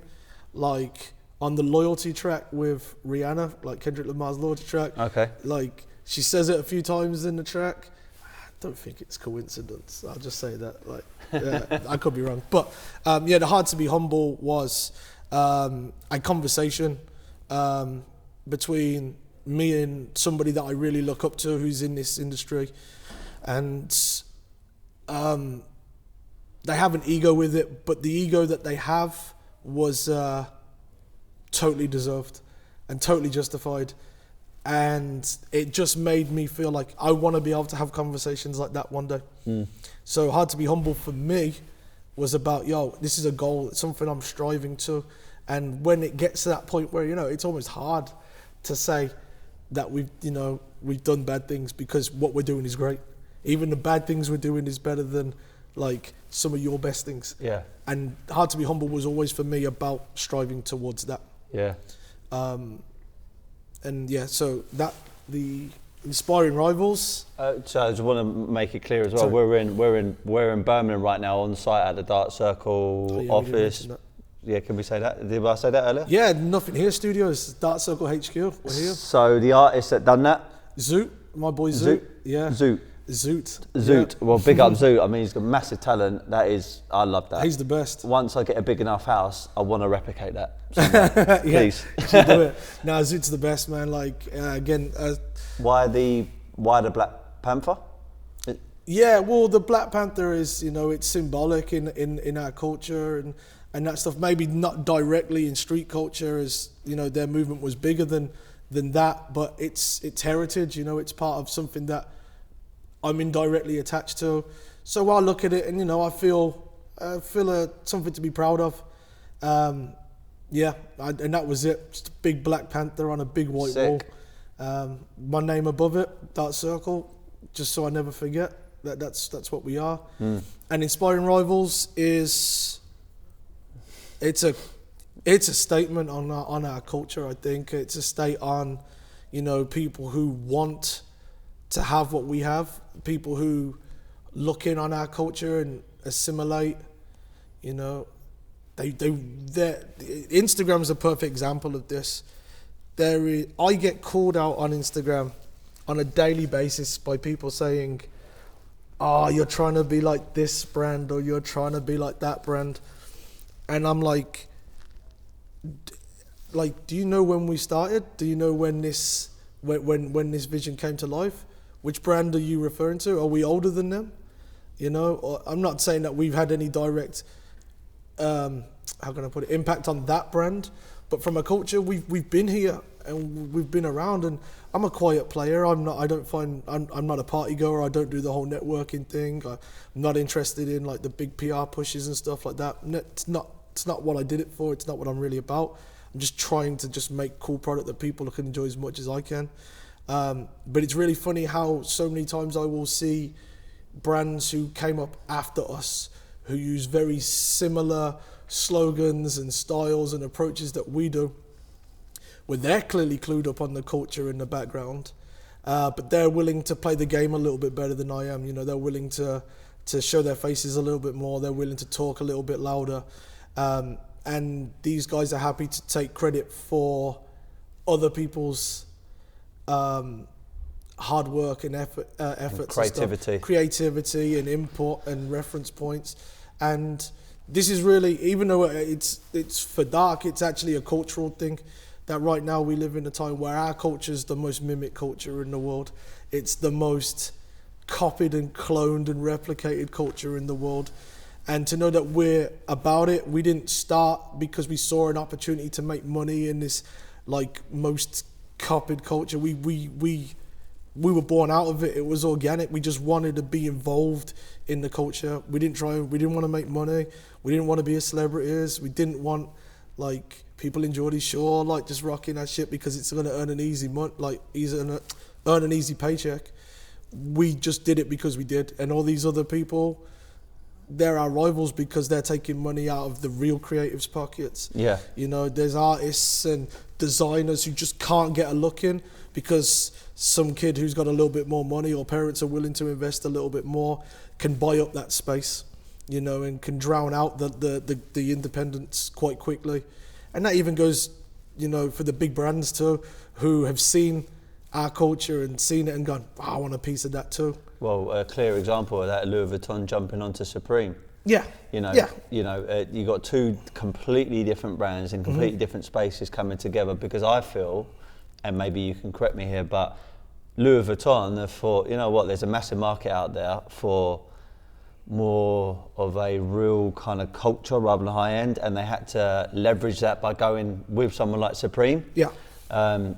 like on the loyalty track with Rihanna, like Kendrick Lamar's loyalty track. Okay. Like she says it a few times in the track. I don't think it's coincidence. I'll just say that. Like, yeah, I could be wrong, but the hard to be humble was a conversation between me and somebody that I really look up to, who's in this industry, and they have an ego with it, but the ego that they have was totally deserved and totally justified. And it just made me feel like I want to be able to have conversations like that one day. So hard to be humble for me was about, this is a goal, it's something I'm striving to. And when it gets to that point where, it's almost hard to say that we've done bad things, because what we're doing is great. Even the bad things we're doing is better than like some of your best things. Yeah. And hard to be humble was always for me about striving towards that. Yeah. So that the inspiring rivals. So I just want to make it clear as well. We're in Birmingham right now, on site at the Dark Circle office. Yeah, can we say that? Did I say that earlier? Yeah, nothing here. Studios, Dark Circle HQ. We're here. So the artist that done that? Zoot, my boy Zoot. Yeah. Zoot. Yeah. Well, big up Zoot. I mean, he's got massive talent. I love that. He's the best. Once I get a big enough house, I want to replicate that. Please. You do it. No, Zoot's the best, man. Like, again. Why the Black Panther? Yeah, well, the Black Panther is, it's symbolic in our culture and that stuff. Maybe not directly in street culture, as, their movement was bigger than that, but it's heritage, it's part of something that I'm indirectly attached to. So I look at it and, I feel something to be proud of. And that was it. Just a big Black Panther on a big white wall. My name above it, Dark Circle, just so I never forget that's what we are. And Inspiring Rivals it's a statement on our culture. I think it's a state on, people who want to have what we have, people who look in on our culture and assimilate. Instagram's a perfect example of this. I get called out on Instagram on a daily basis by people saying, you're trying to be like this brand, or you're trying to be like that brand. And I'm like, do you know when we started? Do you know when this vision came to life? Which brand are you referring to? Are we older than them? Or I'm not saying that we've had any direct, how can I put it, impact on that brand, but from a culture, we've been here and we've been around. And I'm a quiet player. I'm not a party goer. I don't do the whole networking thing. I'm not interested in like the big PR pushes and stuff like that. It's not what I did it for. It's not what I'm really about. I'm just trying to just make cool product that people can enjoy as much as I can. But it's really funny how so many times I will see brands who came up after us who use very similar slogans and styles and approaches that we do, where they're clearly clued up on the culture in the background, but they're willing to play the game a little bit better than I am. You know, they're willing to show their faces a little bit more. They're willing to talk a little bit louder. And these guys are happy to take credit for other people's hard work and efforts and creativity and input and reference points. And this is really, even though it's for Dark, it's actually a cultural thing. That right now we live in a time where our culture is the most mimic culture in the world. It's the most copied and cloned and replicated culture in the world. And to know that we're about it, we didn't start because we saw an opportunity to make money in this like most copied culture. We were born out of it. It was organic. We just wanted to be involved in the culture. We didn't want to make money. We didn't want to be celebrities. We didn't want like people in Geordie Shore like just rocking that shit because it's going to earn an easy earn an easy paycheck. We just did it because we did. And all these other people, they're our rivals because they're taking money out of the real creatives' pockets. Yeah. You know, there's artists and designers who just can't get a look in because some kid who's got a little bit more money or parents are willing to invest a little bit more can buy up that space, you know, and can drown out the independents quite quickly. And that even goes, you know, for the big brands too, who have seen our culture and seen it and gone, oh, I want a piece of that too. Well, a clear example of that, Louis Vuitton jumping onto Supreme. Yeah. You know, yeah. You got two completely different brands in completely different spaces coming together, because I feel, and maybe you can correct me here, but Louis Vuitton have thought, you know what, there's a massive market out there for more of a real kind of culture rather than high end, and they had to leverage that by going with someone like Supreme. Yeah.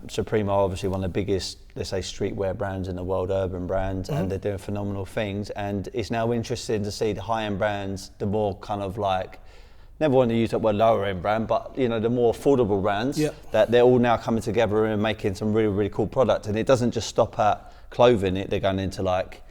Supreme are obviously one of the biggest, let's say, streetwear brands in the world, urban brands, and they're doing phenomenal things. And it's now interesting to see the high-end brands, the more kind of like, never want to use that word lower-end brand, but you know, the more affordable brands, that they're all now coming together and making some really, really cool product. And it doesn't just stop at clothing; they're going into like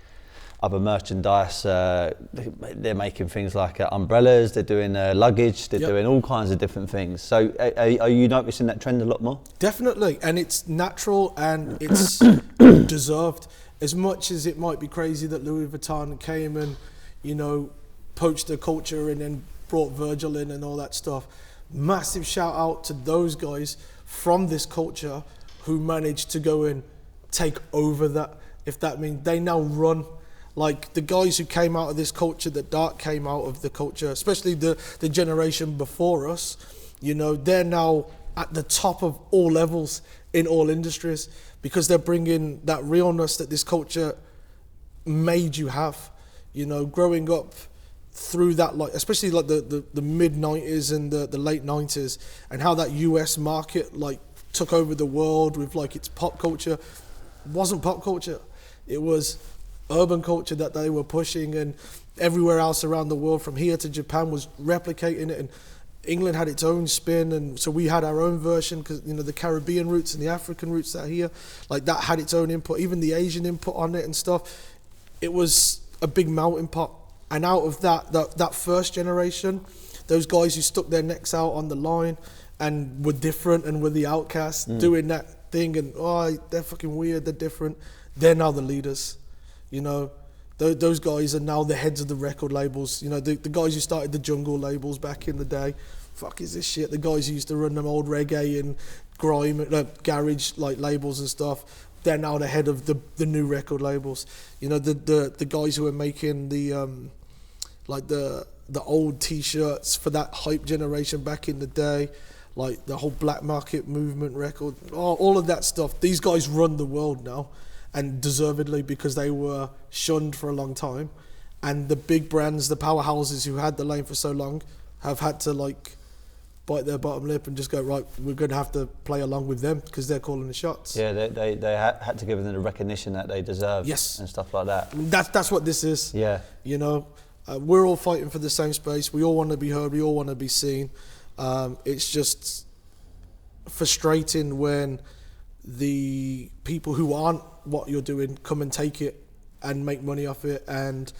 other merchandise. They're making things like umbrellas, they're doing luggage, they're doing all kinds of different things. So are you noticing that trend a lot more? Definitely, and it's natural and it's deserved. As much as it might be crazy that Louis Vuitton came and, you know, poached the culture and then brought Virgil in and all that stuff, massive shout out to those guys from this culture who managed to go and take over that, if that means they now run. Like the guys who came out of this culture, that Dark came out of the culture, especially the generation before us, you know, they're now at the top of all levels in all industries because they're bringing that realness that this culture made you have, you know, growing up through that, like especially like the mid 90s and the late 90s, and how that US market like took over the world with like its pop culture. It wasn't pop culture, it was urban culture that they were pushing, and everywhere else around the world from here to Japan was replicating it, and England had its own spin, and so we had our own version because, you know, the Caribbean roots and the African roots that are here, like that had its own input, even the Asian input on it and stuff. It was a big melting pot. And out of that first generation, those guys who stuck their necks out on the line and were different and were the outcasts doing that thing, and they're fucking weird, they're different, they're now the leaders. You know, those guys are now the heads of the record labels. You know, the guys who started the jungle labels back in the day. Fuck is this shit? The guys who used to run them old reggae and grime, garage like labels and stuff. They're now the head of the new record labels. You know, the guys who are making the old T-shirts for that hype generation back in the day, like the whole black market movement record, all of that stuff. These guys run the world now. And deservedly, because they were shunned for a long time, and the big brands, the powerhouses who had the lane for so long, have had to like bite their bottom lip and just go, right, we're going to have to play along with them because they're calling the shots. Yeah, they had to give them the recognition that they deserve. Yes. And stuff like that. That's what this is. Yeah. You know, we're all fighting for the same space. We all want to be heard. We all want to be seen. It's just frustrating when the people who aren't what you're doing come and take it and make money off it and,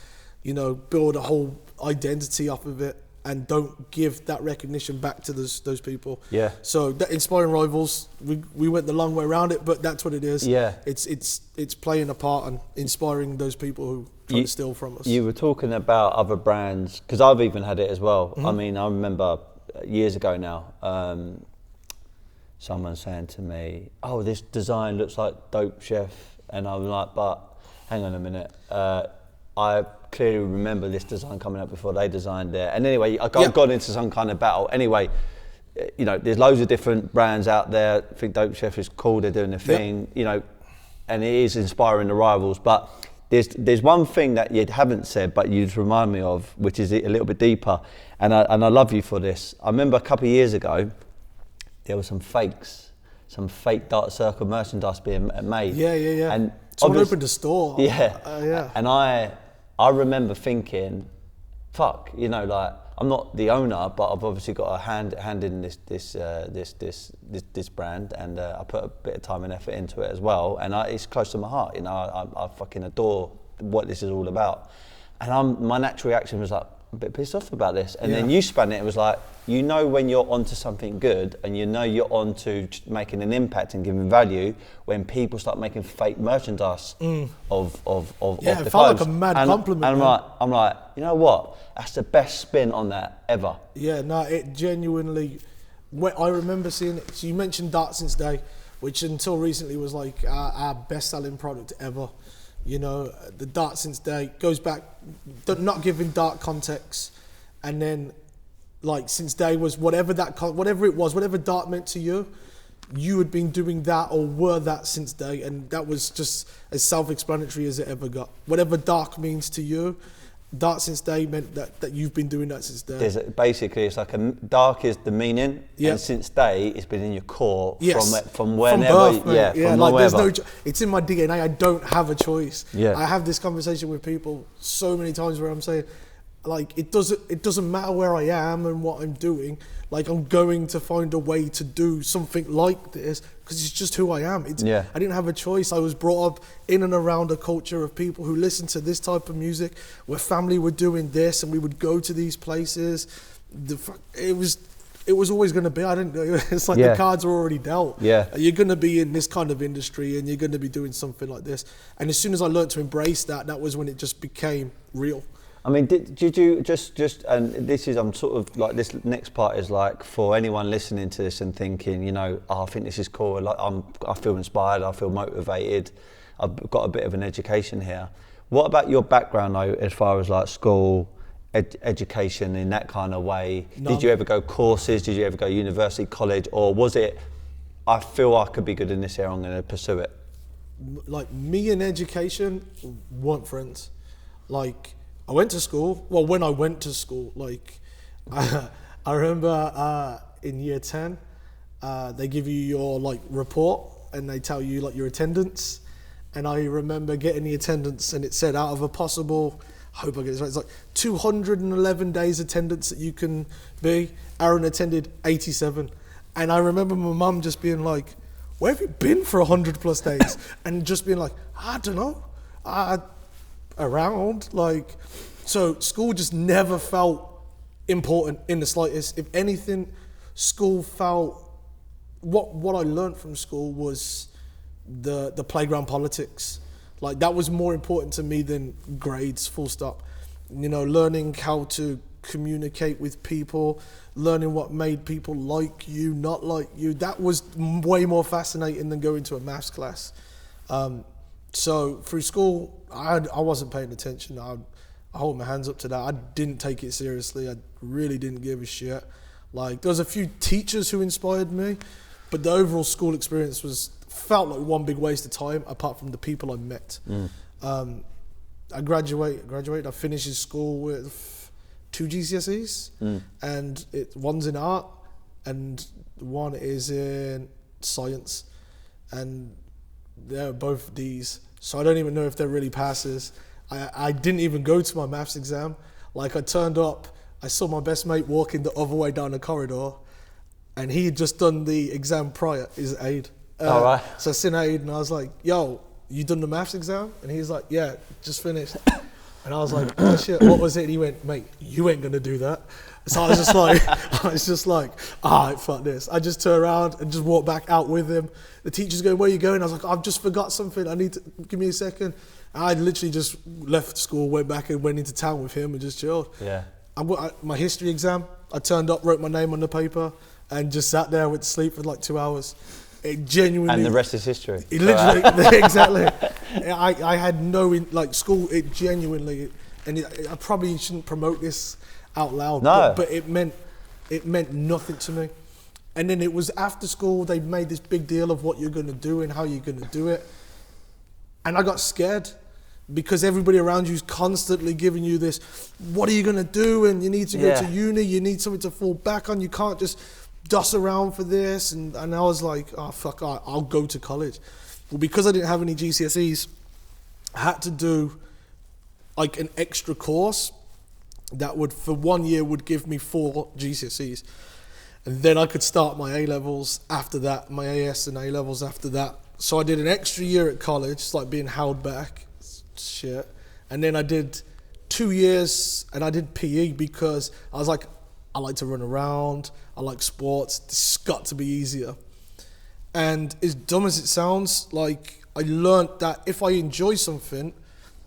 you know, build a whole identity off of it and don't give that recognition back to those people. Yeah. So that inspiring rivals, we went the long way around it, but that's what it is. Yeah. It's playing a part and inspiring those people who try to steal from us. You were talking about other brands, because I've even had it as well. Mm-hmm. I mean, I remember years ago now, someone saying to me, "Oh, this design looks like Dope Chef," and I'm like, "But hang on a minute. I clearly remember this design coming up before they designed it." And anyway, I got into some kind of battle. Anyway, you know, there's loads of different brands out there. I think Dope Chef is cool, they're doing their thing, you know, and it is inspiring the rivals. But there's one thing that you haven't said, but you'd remind me of, which is a little bit deeper. And I love you for this. I remember a couple of years ago, there were some fake Dark Circle merchandise being made. Yeah. And someone opened a store. Yeah. And I remember thinking, fuck, you know, like, I'm not the owner, but I've obviously got a hand in this brand, and I put a bit of time and effort into it as well, and it's close to my heart, you know. I fucking adore what this is all about, and my natural reaction was like, I'm a bit pissed off about this, and then you spun it. It was like, you know, when you're onto something good, and you know you're onto making an impact and giving value, when people start making fake merchandise of yeah, the it felt clothes. like a mad compliment. And I'm like, you know what? That's the best spin on that ever. Yeah, no, it genuinely. I remember seeing it. So you mentioned Dark Since Day, which until recently was like our best-selling product ever. You know, the Dark Since Day goes back, not giving dark context, and then like Since Day was whatever it was, whatever dark meant to you, you had been doing that or were that since day, and that was just as self-explanatory as it ever got. Whatever dark means to you, Dark Since Day meant that you've been doing that since day. Basically, it's like dark is the meaning, and since day it's been in your core from whenever. From birth, from like wherever. It's in my DNA. I don't have a choice. Yeah. I have this conversation with people so many times where I'm saying, like, it doesn't matter where I am and what I'm doing. Like, I'm going to find a way to do something like this because it's just who I am. I didn't have a choice. I was brought up in and around a culture of people who listened to this type of music, where family were doing this, and we would go to these places. It was always going to be. I didn't. It's like the cards were already dealt. Yeah, you're going to be in this kind of industry, and you're going to be doing something like this. And as soon as I learned to embrace that, that was when it just became real. I mean, did you just and this is, I'm sort of like, this next part is like for anyone listening to this and thinking, you know, I think this is cool. Like, I feel inspired. I feel motivated. I've got a bit of an education here. What about your background though, as far as like school, education in that kind of way? No. Did you ever go courses? Did you ever go university, college, or was it, I feel I could be good in this area, I'm going to pursue it? Like, me and education weren't friends. Like, I went to school. Well, when I went to school, like, I remember in year 10, they give you your like report and they tell you like your attendance. And I remember getting the attendance, and it said out of a possible, I hope I get this right, it's like 211 days attendance that you can be, Aaron attended 87. And I remember my mum just being like, where have you been for 100 plus days? And just being like, I don't know. Around, like, so school just never felt important in the slightest. If anything, school felt, what I learned from school was the playground politics. Like, that was more important to me than grades, full stop. You know, learning how to communicate with people, learning what made people like you, not like you, that was way more fascinating than going to a maths class. So through school, I wasn't paying attention. I hold my hands up to that. I didn't take it seriously. I really didn't give a shit. Like, there was a few teachers who inspired me, but the overall school experience felt like one big waste of time, apart from the people I met. I graduated. I finished school with 2 GCSEs, and one's in art and one is in science, and they're both D's. So I don't even know if they're really passes. I didn't even go to my maths exam. Like, I turned up, I saw my best mate walking the other way down the corridor, and he had just done the exam prior, his aide. All right. So I seen aide, and I was like, yo, you done the maths exam? And he was like, yeah, just finished. And I was like, oh shit, what was it? And he went, mate, you ain't gonna do that. So I was just like, all right, fuck this. I just turned around and just walked back out with him. The teacher's going, where are you going? I was like, I've just forgot something. I need to, give me a second. And I literally just left school, went back and went into town with him and just chilled. Yeah. My history exam, I turned up, wrote my name on the paper, and just sat there, went to sleep for like 2 hours. It genuinely... And the rest is history. It literally, exactly. I had no, school, it genuinely, and I probably shouldn't promote this out loud, no. but it meant nothing to me. And then it was after school, they made this big deal of what you're going to do and how you're going to do it. And I got scared because everybody around you is constantly giving you this, what are you going to do? And you need to go to uni, you need something to fall back on, you can't just doss around for this. And I was like, oh fuck, I'll go to college. Well, because I didn't have any GCSEs, I had to do like an extra course that would, for 1 year, would give me 4 GCSEs. And then I could start my A-levels after that, my AS and A-levels after that. So I did an extra year at college, it's like being held back, shit. And then I did 2 years and I did PE because I was like, I like to run around, I like sports, this has got to be easier. And as dumb as it sounds, like, I learned that if I enjoy something,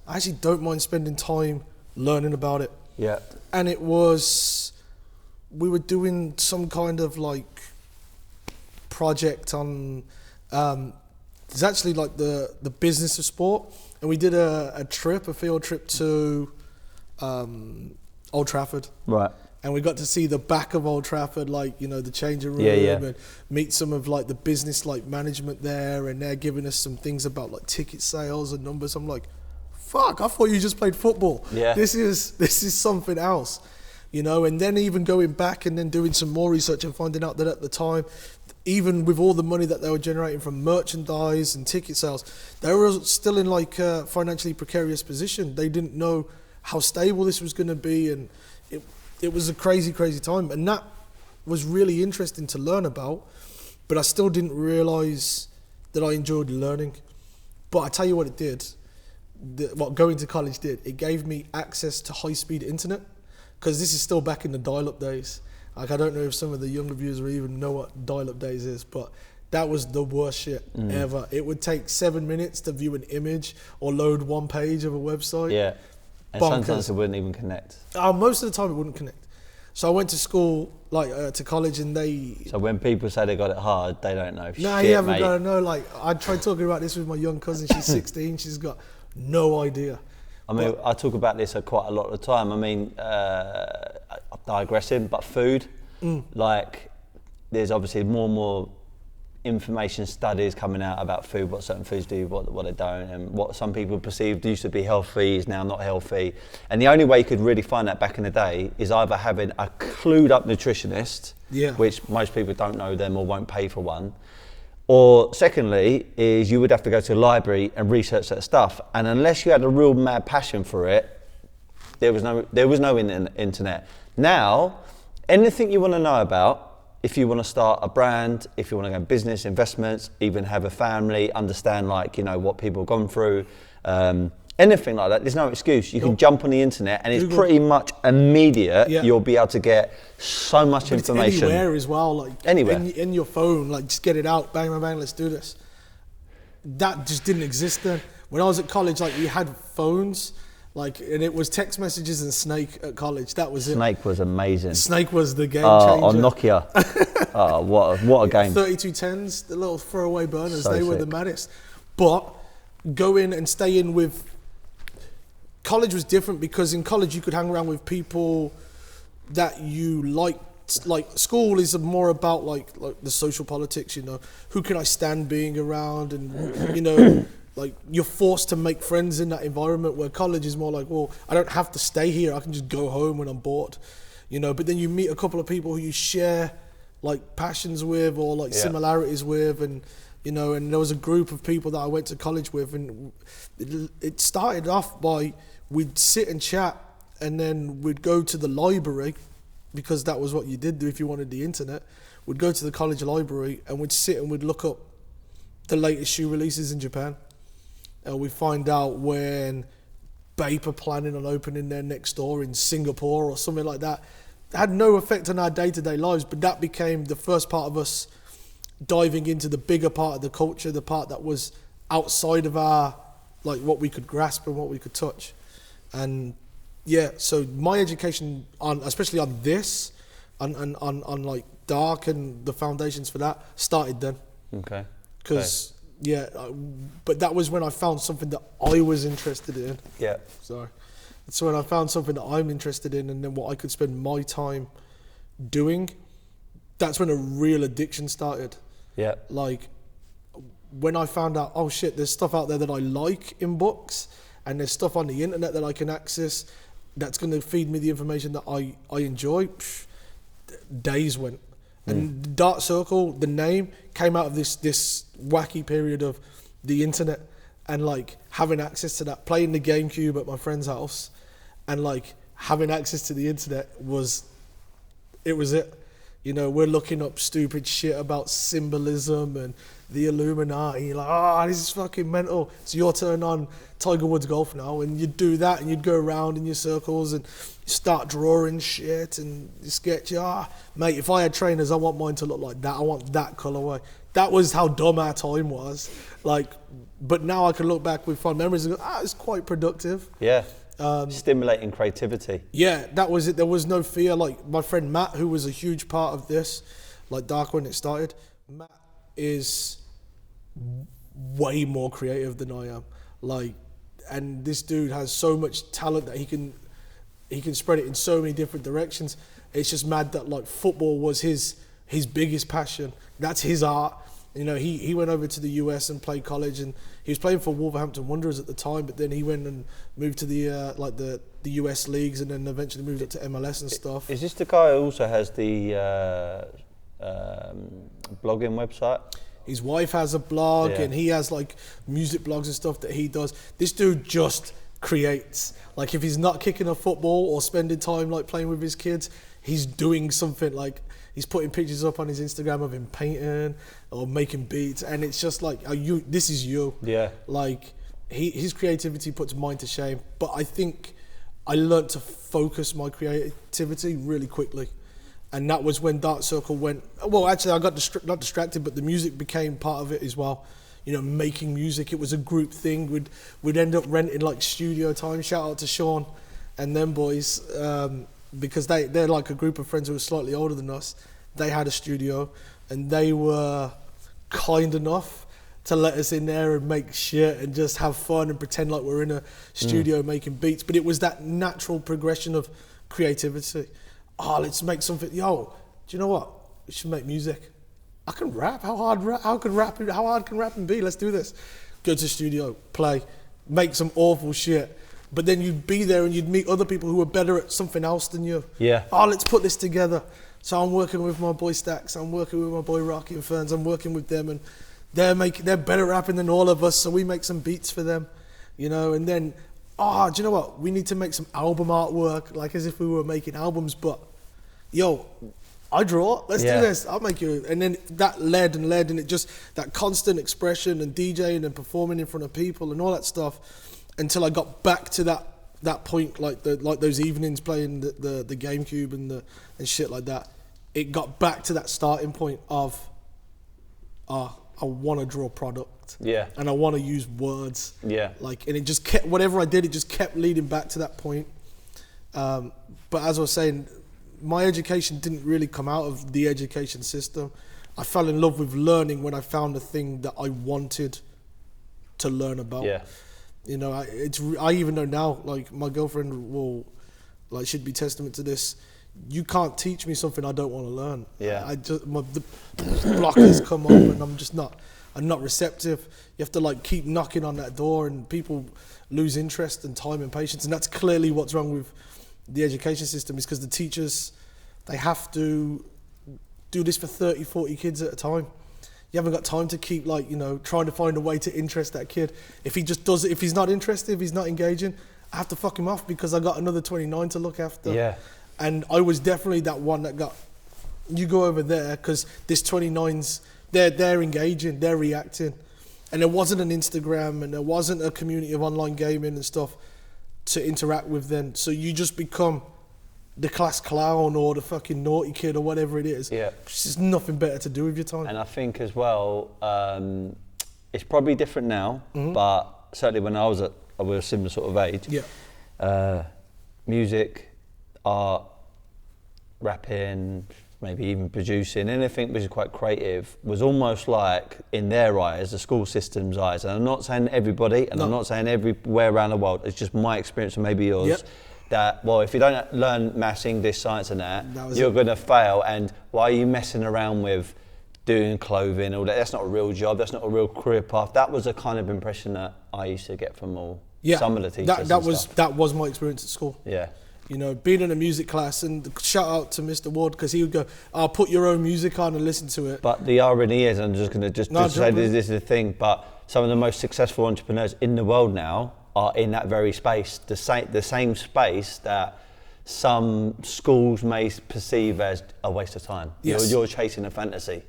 I actually don't mind spending time learning about it. Yeah. And it was, we were doing some kind of like project on, it's actually like the business of sport. And we did a field trip to Old Trafford. Right. And we got to see the back of Old Trafford, like, you know, the changing room, and meet some of like the business like management there, and they're giving us some things about like ticket sales and numbers. I'm like, fuck, I thought you just played football. Yeah. This is something else, you know. And then even going back and then doing some more research and finding out that at the time, even with all the money that they were generating from merchandise and ticket sales, they were still in like a financially precarious position. They didn't know how stable this was going to be, and it was a crazy, crazy time. And that was really interesting to learn about, but I still didn't realise that I enjoyed learning. But I tell you what it did, what going to college did, it gave me access to high-speed internet, because this is still back in the dial-up days. Like, I don't know if some of the younger viewers will even know what dial-up days is, but that was the worst shit ever. It would take 7 minutes to view an image or load one page of a website. Yeah. And sometimes it wouldn't even connect. Most of the time it wouldn't connect. So I went to school, like to college, and they... So when people say they got it hard, they don't know. No, you haven't got to know. Like, I tried talking about this with my young cousin. She's 16. She's got no idea. I mean, I talk about this quite a lot of the time. I mean, I'm digressing, but food, like, there's obviously more and more information studies coming out about food, what certain foods do, what they don't, and what some people perceived used to be healthy is now not healthy. And the only way you could really find that back in the day is either having a clued up nutritionist, which most people don't know them or won't pay for one, or secondly is you would have to go to a library and research that stuff. And unless you had a real mad passion for it, there was no internet. Now, anything you want to know about, if you want to start a brand, if you want to go business, investments, even have a family, understand, like, you know, what people have gone through, anything like that, there's no excuse. You can jump on the internet and it's pretty much immediate. You'll be able to get so much information. It's anywhere as well, like anywhere. In your phone, like, just get it out, bang, bang, bang, let's do this. That just didn't exist then. When I was at college, like, we had phones, like, and it was text messages and Snake at college. That was it. Snake was amazing. Snake was the game changer. On Nokia. What a game. 3210s, the little throwaway burners, they were the maddest. But go in and stay in with... College was different because in college you could hang around with people that you liked. Like, school is more about like the social politics, you know. Who can I stand being around? And, you know... Like, you're forced to make friends in that environment, where college is more like, well, I don't have to stay here. I can just go home when I'm bored, you know. But then you meet a couple of people who you share like passions with or like Yeah. similarities with, and you know, and there was a group of people that I went to college with, and it started off by we'd sit and chat, and then we'd go to the library, because that was what you did do if you wanted the internet. We'd go to the college library and we'd sit and we'd look up the latest shoe releases in Japan, and we'd find out when Bape are planning on opening their next store in Singapore or something like that. It had no effect on our day-to-day lives, but that became the first part of us diving into the bigger part of the culture, the part that was outside of our, like, what we could grasp and what we could touch. And yeah, so my education on, especially on this, on like Dark and the foundations for that, started then. Okay. Because yeah, but that was when I found something that I was interested in. Yeah. Sorry. So when I found something that I'm interested in, and then what I could spend my time doing, that's when a real addiction started. Yeah. Like, when I found out, oh shit, there's stuff out there that I like in books, and there's stuff on the internet that I can access that's going to feed me the information that I enjoy, days went. And Dark Circle, the name, came out of this wacky period of the internet, and like having access to that, playing the GameCube at my friend's house, and like having access to the internet was it. You know, we're looking up stupid shit about symbolism and the Illuminati. Like, this is fucking mental. It's your turn on Tiger Woods golf now. And you'd do that, and you'd go around in your circles and you start drawing shit and you sketch. Mate, if I had trainers, I want mine to look like that. I want that colorway. That was how dumb our time was. Like, but now I can look back with fond memories and go, it's quite productive. Yeah. Stimulating creativity. Yeah, that was it. There was no fear. Like, my friend Matt, who was a huge part of this, like Dark when it started, Matt is way more creative than I am. Like, and this dude has so much talent that he can spread it in so many different directions. It's just mad that like football was his biggest passion. That's his art. You know, he went over to the US and played college, and he was playing for Wolverhampton Wanderers at the time, but then he went and moved to the US leagues, and then eventually moved up to MLS and stuff. Is this the guy who also has the blogging website? His wife has a blog, Yeah. and he has like music blogs and stuff that he does. This dude just creates. Like, if he's not kicking a football or spending time like playing with his kids, he's doing something. Like, he's putting pictures up on his Instagram of him painting or making beats, and it's just like, this is you. Yeah. Like, his creativity puts mine to shame. But I think I learned to focus my creativity really quickly. And that was when Dark Circle went, well, actually I got not distracted, but the music became part of it as well. You know, making music, it was a group thing. We'd end up renting like studio time. Shout out to Sean and them boys, because they're like a group of friends who were slightly older than us. They had a studio, and they were kind enough to let us in there and make shit and just have fun and pretend like we're in a studio making beats. But it was that natural progression of creativity. Let's make something. Yo, do you know what? We should make music. I can rap. How hard can rapping be? Let's do this. Go to the studio, play, make some awful shit. But then you'd be there and you'd meet other people who were better at something else than you. Yeah. Let's put this together. So I'm working with my boy Stacks. I'm working with my boy Rocky and Ferns. I'm working with them, and they're better rapping than all of us. So we make some beats for them, you know. And then, do you know what? We need to make some album artwork, like as if we were making albums. But yo, I draw. Let's do this. I'll make you. And then that led, and it just, that constant expression and DJing and performing in front of people and all that stuff, until I got back to that point, like those evenings playing the GameCube and shit like that. It got back to that starting point of, I want to draw product. Yeah. And I want to use words. Yeah. Like, and it just kept, whatever I did, it just kept leading back to that point. But as I was saying, my education didn't really come out of the education system. I fell in love with learning when I found a thing that I wanted to learn about. Yeah. You know, I even know now, like, my girlfriend will, like, should be testament to this. You can't teach me something I don't want to learn. Yeah. The blockers come up, and I'm not receptive. You have to like keep knocking on that door, and people lose interest and time and patience. And that's clearly what's wrong with the education system, is because the teachers, they have to do this for 30, 40 kids at a time. You haven't got time to keep like, you know, trying to find a way to interest that kid. If he just does it, if he's not interested, if he's not engaging, I have to fuck him off because I got another 29 to look after. Yeah. And I was definitely that one that got, you go over there because this 29's, they're engaging, they're reacting. And there wasn't an Instagram and there wasn't a community of online gaming and stuff to interact with then. So you just become the class clown or the fucking naughty kid or whatever it is. Yeah. There's just nothing better to do with your time. And I think as well, it's probably different now, but certainly when I was a similar sort of age, music, art, rapping, maybe even producing, anything which is quite creative was almost like, in their eyes, the school system's eyes. And I'm not saying everybody, and I'm not saying everywhere around the world, it's just my experience and maybe yours. That, well, if you don't learn maths, English, science and that you're going to fail, and why are you messing around with doing clothing, all that? That's not a real job, that's not a real career path. That was a kind of impression that I used to get from some of the teachers. That was my experience at school. Yeah. You know, being in a music class, and shout out to Mr. Ward because he would go, "I'll put your own music on and listen to it." But the irony is, I'm just going to say this is the thing, but some of the most successful entrepreneurs in the world now are in that very space, the same space that some schools may perceive as a waste of time. Yes. You're chasing a fantasy.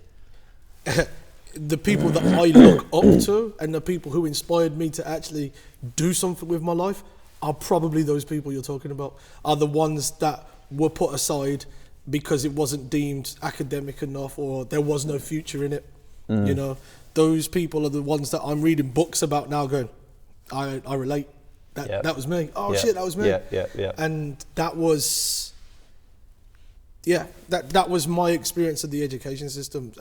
The people that I look up to and the people who inspired me to actually do something with my life are probably those people you're talking about, are the ones that were put aside because it wasn't deemed academic enough or there was no future in it. You know, those people are the ones that I'm reading books about now going, I relate. That was me. Oh shit, that was me. Yeah. And that was, that was my experience of the education system.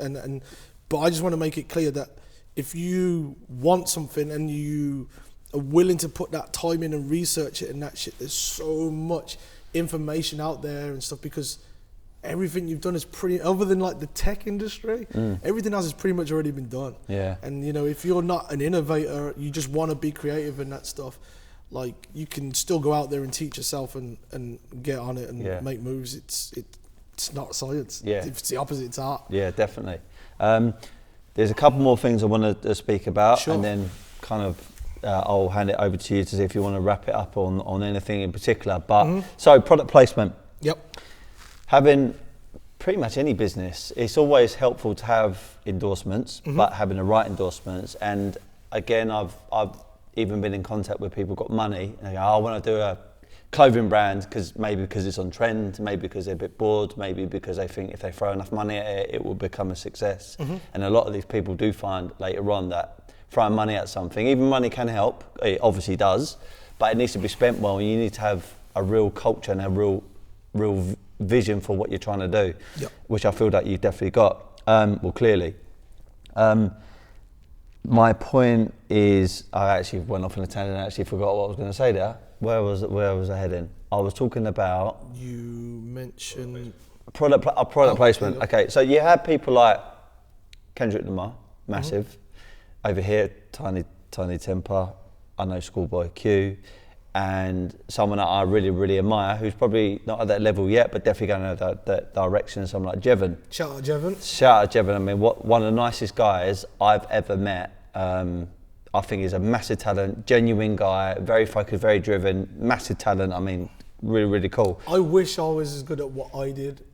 But I just want to make it clear that if you want something and you are willing to put that time in and research it and that shit, there's so much information out there and stuff, because everything you've done is pretty, other than like the tech industry, everything else has pretty much already been done. Yeah. And you know, if you're not an innovator, you just want to be creative and that stuff, like you can still go out there and teach yourself and get on it and make moves. It's not science. Yeah. It's the opposite, it's art. Yeah, definitely. There's a couple more things I want to speak about, and then kind of I'll hand it over to you to see if you want to wrap it up on anything in particular. But so product placement. Yep. Having pretty much any business, it's always helpful to have endorsements, but having the right endorsements. And again, I've even been in contact with people who've got money and they go, I want to do a clothing brand because it's on trend, maybe because they're a bit bored, maybe because they think if they throw enough money at it, it will become a success. And a lot of these people do find later on that throwing money at something, even money can help, it obviously does, but it needs to be spent well, and you need to have a real culture and a real vision for what you're trying to do, which I feel that you've definitely got, well, clearly. My point is, I actually went off on a tangent and actually forgot what I was going to say there. Where was I heading? I was talking about... You mentioned... Product placement. Okay, so you have people like Kendrick Lamar, massive. Over here, Tiny Temper, I know Schoolboy Q, and someone that I really, really admire, who's probably not at that level yet, but definitely going in that direction, someone like Jevon. Shout out Jevon. I mean, one of the nicest guys I've ever met. I think he's a massive talent, genuine guy, very focused, very driven, massive talent. I mean, really, really cool. I wish I was as good at what I did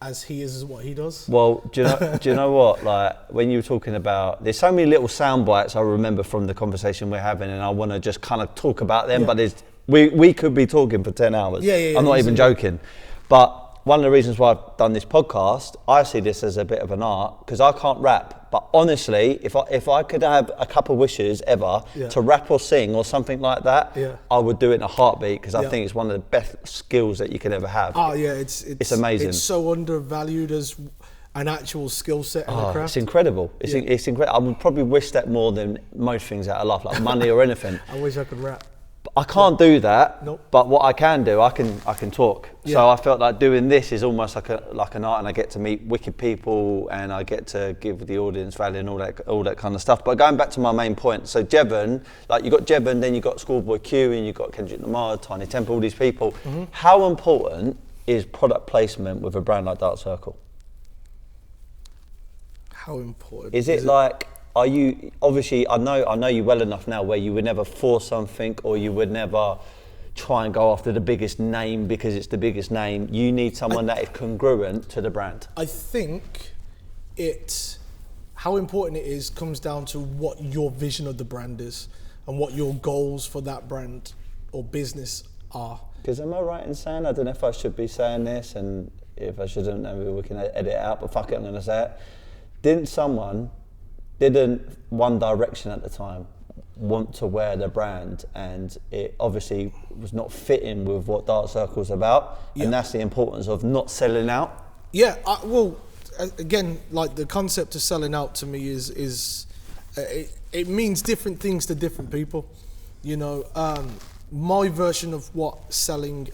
as he is as what he does. Well, do you know what? Like, when you were talking about, there's so many little sound bites I remember from the conversation we're having, and I want to just kind of talk about them, but we could be talking for 10 hours. I'm not even joking. But one of the reasons why I've done this podcast, I see this as a bit of an art, because I can't rap. But honestly, if I could have a couple of wishes ever to rap or sing or something like that, I would do it in a heartbeat, because I think it's one of the best skills that you can ever have. Oh yeah, it's amazing. It's so undervalued as an actual skill set and a craft. It's incredible. It's incredible. I would probably wish that more than most things out of life, like money or anything. I wish I could rap. I can't do that, but what I can do, I can talk. So I felt like doing this is almost like an art, and I get to meet wicked people, and I get to give the audience value and all that kind of stuff. But going back to my main point, so Jevon, like you got Jevon, then you got Schoolboy Q, and you got Kendrick Lamar, Tiny Temper, all these people. How important is product placement with a brand like Dark Circle? How important is it? Like, are you, obviously, I know you well enough now where you would never force something, or you would never try and go after the biggest name because it's the biggest name. You need someone that is congruent to the brand. I think how important it is comes down to what your vision of the brand is and what your goals for that brand or business are. Because am I right in saying, I don't know if I should be saying this, and if I shouldn't, maybe we can edit it out, but fuck it, I'm going to say it. Didn't One Direction at the time want to wear the brand, and it obviously was not fitting with what Dark Circle's about, and that's the importance of not selling out? Yeah, well, again, like the concept of selling out to me is it means different things to different people. You know, my version of what selling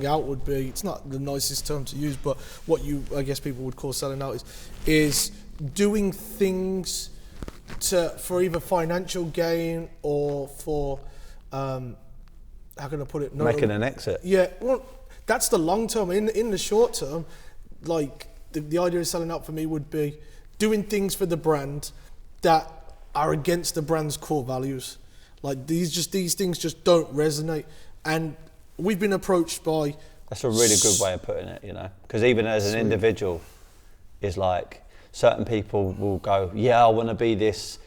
out would be, it's not the nicest term to use, but what I guess people would call selling out is doing things for either financial gain or for how can I put it? Making an exit. Yeah, well, that's the long term. In the short term, like the idea of selling out for me would be doing things for the brand that are against the brand's core values. Like these things just don't resonate, and we've been approached by. That's a really good way of putting it, you know, because even as an individual, it's like certain people will go, yeah, I want to be this,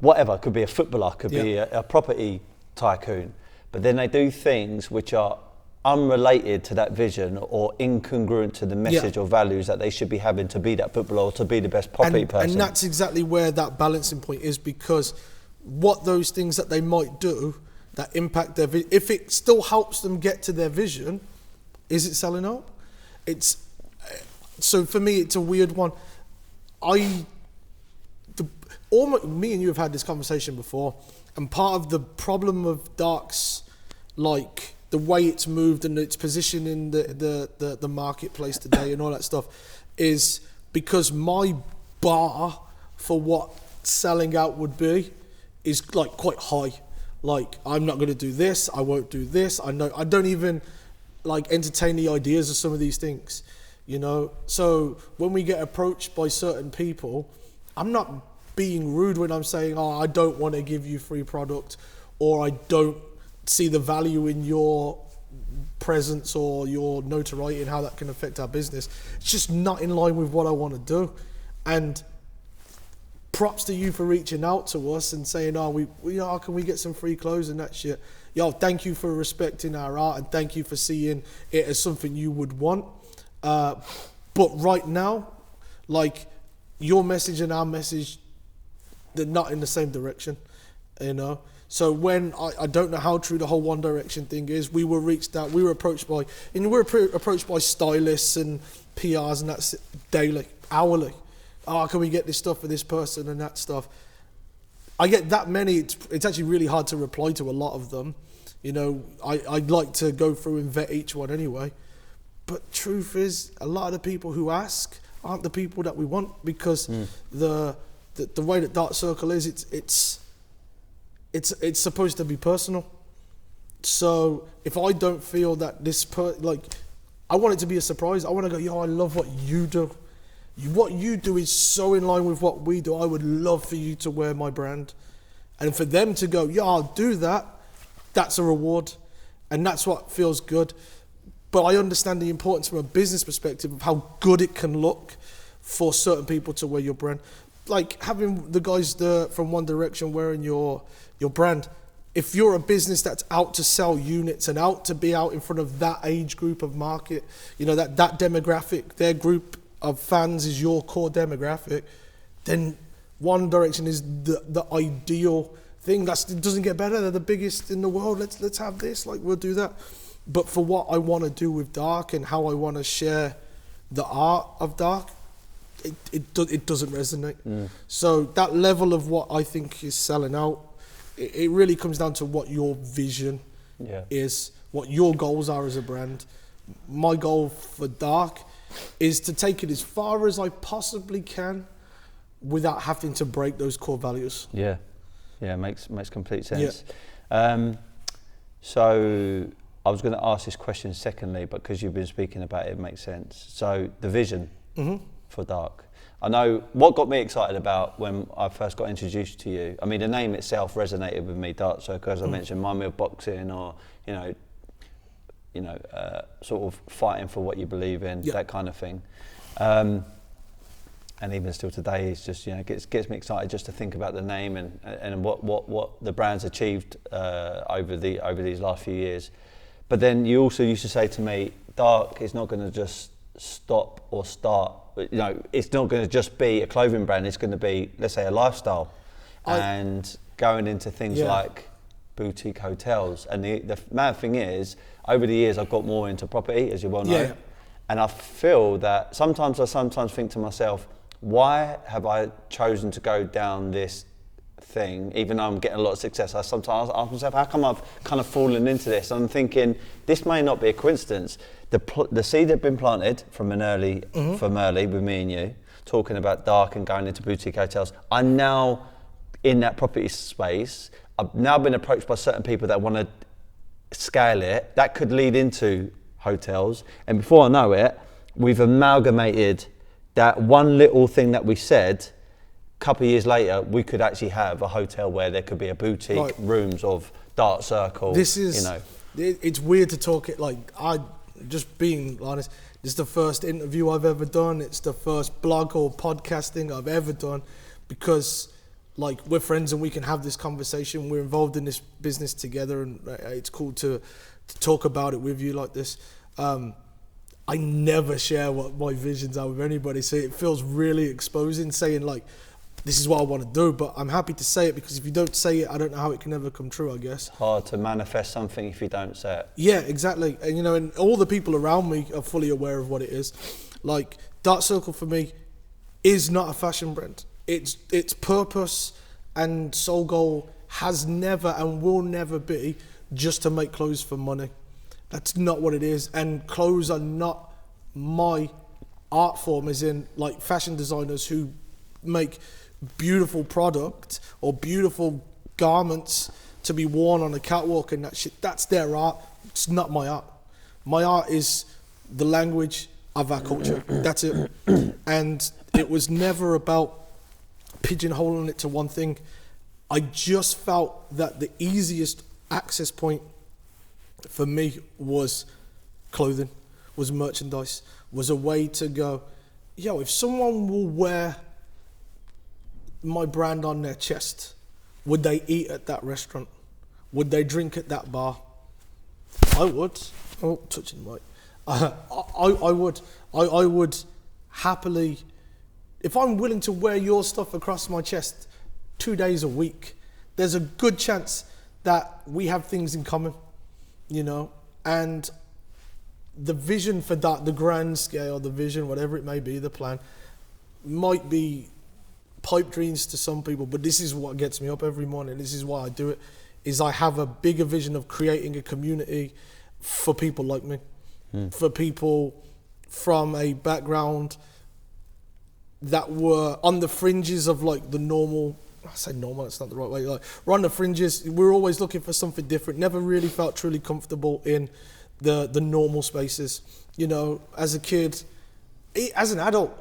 whatever, could be a footballer, could be a property tycoon, but then they do things which are unrelated to that vision or incongruent to the message or values that they should be having to be that footballer or to be the best property person. And that's exactly where that balancing point is, because what those things that they might do that impact their vision, if it still helps them get to their vision, is it selling out? So for me, it's a weird one. Me and you have had this conversation before, and part of the problem of Dark's, like the way it's moved and its position in the marketplace today and all that stuff, is because my bar for what selling out would be is like quite high. Like, I'm not going to do this, I won't do this, I don't even like entertain the ideas of some of these things, you know. So when we get approached by certain people, I'm not being rude when I'm saying, oh, I don't want to give you free product, or I don't see the value in your presence or your notoriety and how that can affect our business. It's just not in line with what I want to do. And props to you for reaching out to us and saying, oh, how can we get some free clothes and that shit? Yo, thank you for respecting our art, and thank you for seeing it as something you would want. But right now, like, your message and our message, they're not in the same direction, you know? So when, I don't know how true the whole One Direction thing is, we were approached by stylists and PRs and that's daily, hourly. Oh, can we get this stuff for this person and that stuff? I get that many, it's actually really hard to reply to a lot of them. You know, I'd like to go through and vet each one anyway. But truth is, a lot of the people who ask aren't the people that we want, because the way that Dark Circle is, it's supposed to be personal. So if I don't feel that I want it to be a surprise. I want to go, yo, I love what you do. What you do is so in line with what we do. I would love for you to wear my brand. And for them to go, yeah, I'll do that. That's a reward. And that's what feels good. But I understand the importance from a business perspective of how good it can look for certain people to wear your brand. Like having the guys from One Direction wearing your brand. If you're a business that's out to sell units and out to be out in front of that age group of market, you know, that demographic, their group of fans is your core demographic, then One Direction is the ideal thing. It doesn't get better. They're the biggest in the world. Let's have this. Like, we'll do that. But for what I want to do with Dark and how I want to share the art of Dark, it doesn't resonate. So that level of what I think is selling out, it really comes down to what your vision is, what your goals are as a brand. My goal for Dark is to take it as far as I possibly can without having to break those core values. Yeah, makes complete sense. So I was going to ask this question secondly, but because you've been speaking about it, it makes sense. So the vision, for Dark. I know what got me excited about when I first got introduced to you. I mean, the name itself resonated with me, Dark Circle, as I mentioned, remind me of boxing or, sort of fighting for what you believe in, that kind of thing. And even still today, it's just, gets me excited just to think about the name and what the brand's achieved over these last few years. But then you also used to say to me, Dark is not going to just stop or start. It's not going to just be a clothing brand. It's going to be, let's say, a lifestyle, and going into things like boutique hotels. And the mad thing is, over the years, I've got more into property, as you well know, and I feel that sometimes I think to myself, why have I chosen to go down this thing, even though I'm getting a lot of success? I sometimes ask myself, how come I've kind of fallen into this? And I'm thinking, this may not be a coincidence. The seed had been planted from early with me and you, talking about Dark and going into boutique hotels. I'm now in that property space. I've now been approached by certain people that want to scale it. That could lead into hotels. And before I know it, we've amalgamated that one little thing that we said. A couple of years later, we could actually have a hotel where there could be a boutique rooms of Dark Circle. This is, it's weird to talk it like, just being honest, this is the first interview I've ever done. It's the first blog or podcasting I've ever done, because we're friends and we can have this conversation. We're involved in this business together, and it's cool to talk about it with you like this. I never share what my visions are with anybody, so it feels really exposing saying this is what I want to do, but I'm happy to say it, because if you don't say it, I don't know how it can ever come true, I guess. Hard to manifest something if you don't say it. Yeah, exactly. And and all the people around me are fully aware of what it is. Dark Circle for me is not a fashion brand. Its purpose and sole goal has never and will never be just to make clothes for money. That's not what it is. And clothes are not my art form, as in fashion designers who make beautiful product or beautiful garments to be worn on a catwalk and that shit. That's their art. It's not my art. My art is the language of our culture. That's it. And it was never about pigeonholing it to one thing. I just felt that the easiest access point for me was clothing, was merchandise, was a way to go, if someone will wear my brand on their chest, would they eat at that restaurant? Would they drink at that bar? I would. Oh, touching the mic. I would. I would happily, if I'm willing to wear your stuff across my chest 2 days a week, there's a good chance that we have things in common, and the vision for that, the grand scale, the vision, whatever it may be, the plan, might be pipe dreams to some people, but this is what gets me up every morning. This is why I do it, is I have a bigger vision of creating a community for people like me, for people from a background that were on the fringes of the normal. I say normal, it's not the right way. We're on the fringes. We're always looking for something different. Never really felt truly comfortable in the normal spaces. As a kid, as an adult,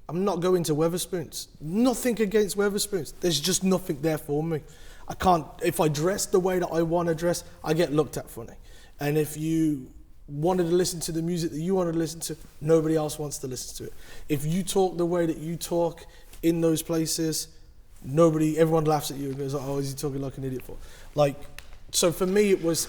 I'm not going to Weatherspoons. Nothing against Weatherspoons. There's just nothing there for me. I can't, if I dress the way that I want to dress, I get looked at funny. And if you wanted to listen to the music that you wanted to listen to, nobody else wants to listen to it. If you talk the way that you talk in those places, everyone laughs at you and goes, oh, is he talking like an idiot for? So for me, it was,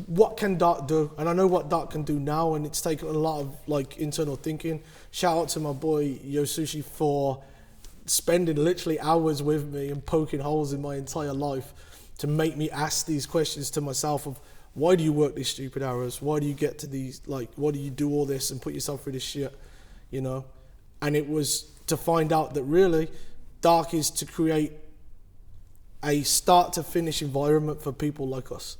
what can Dark do? And I know what Dark can do now, and it's taken a lot of internal thinking. Shout out to my boy Yosushi for spending literally hours with me and poking holes in my entire life to make me ask these questions to myself of, why do you work these stupid hours? Why do you get to these, why do you do all this and put yourself through this shit, And it was to find out that really Dark is to create a start to finish environment for people like us.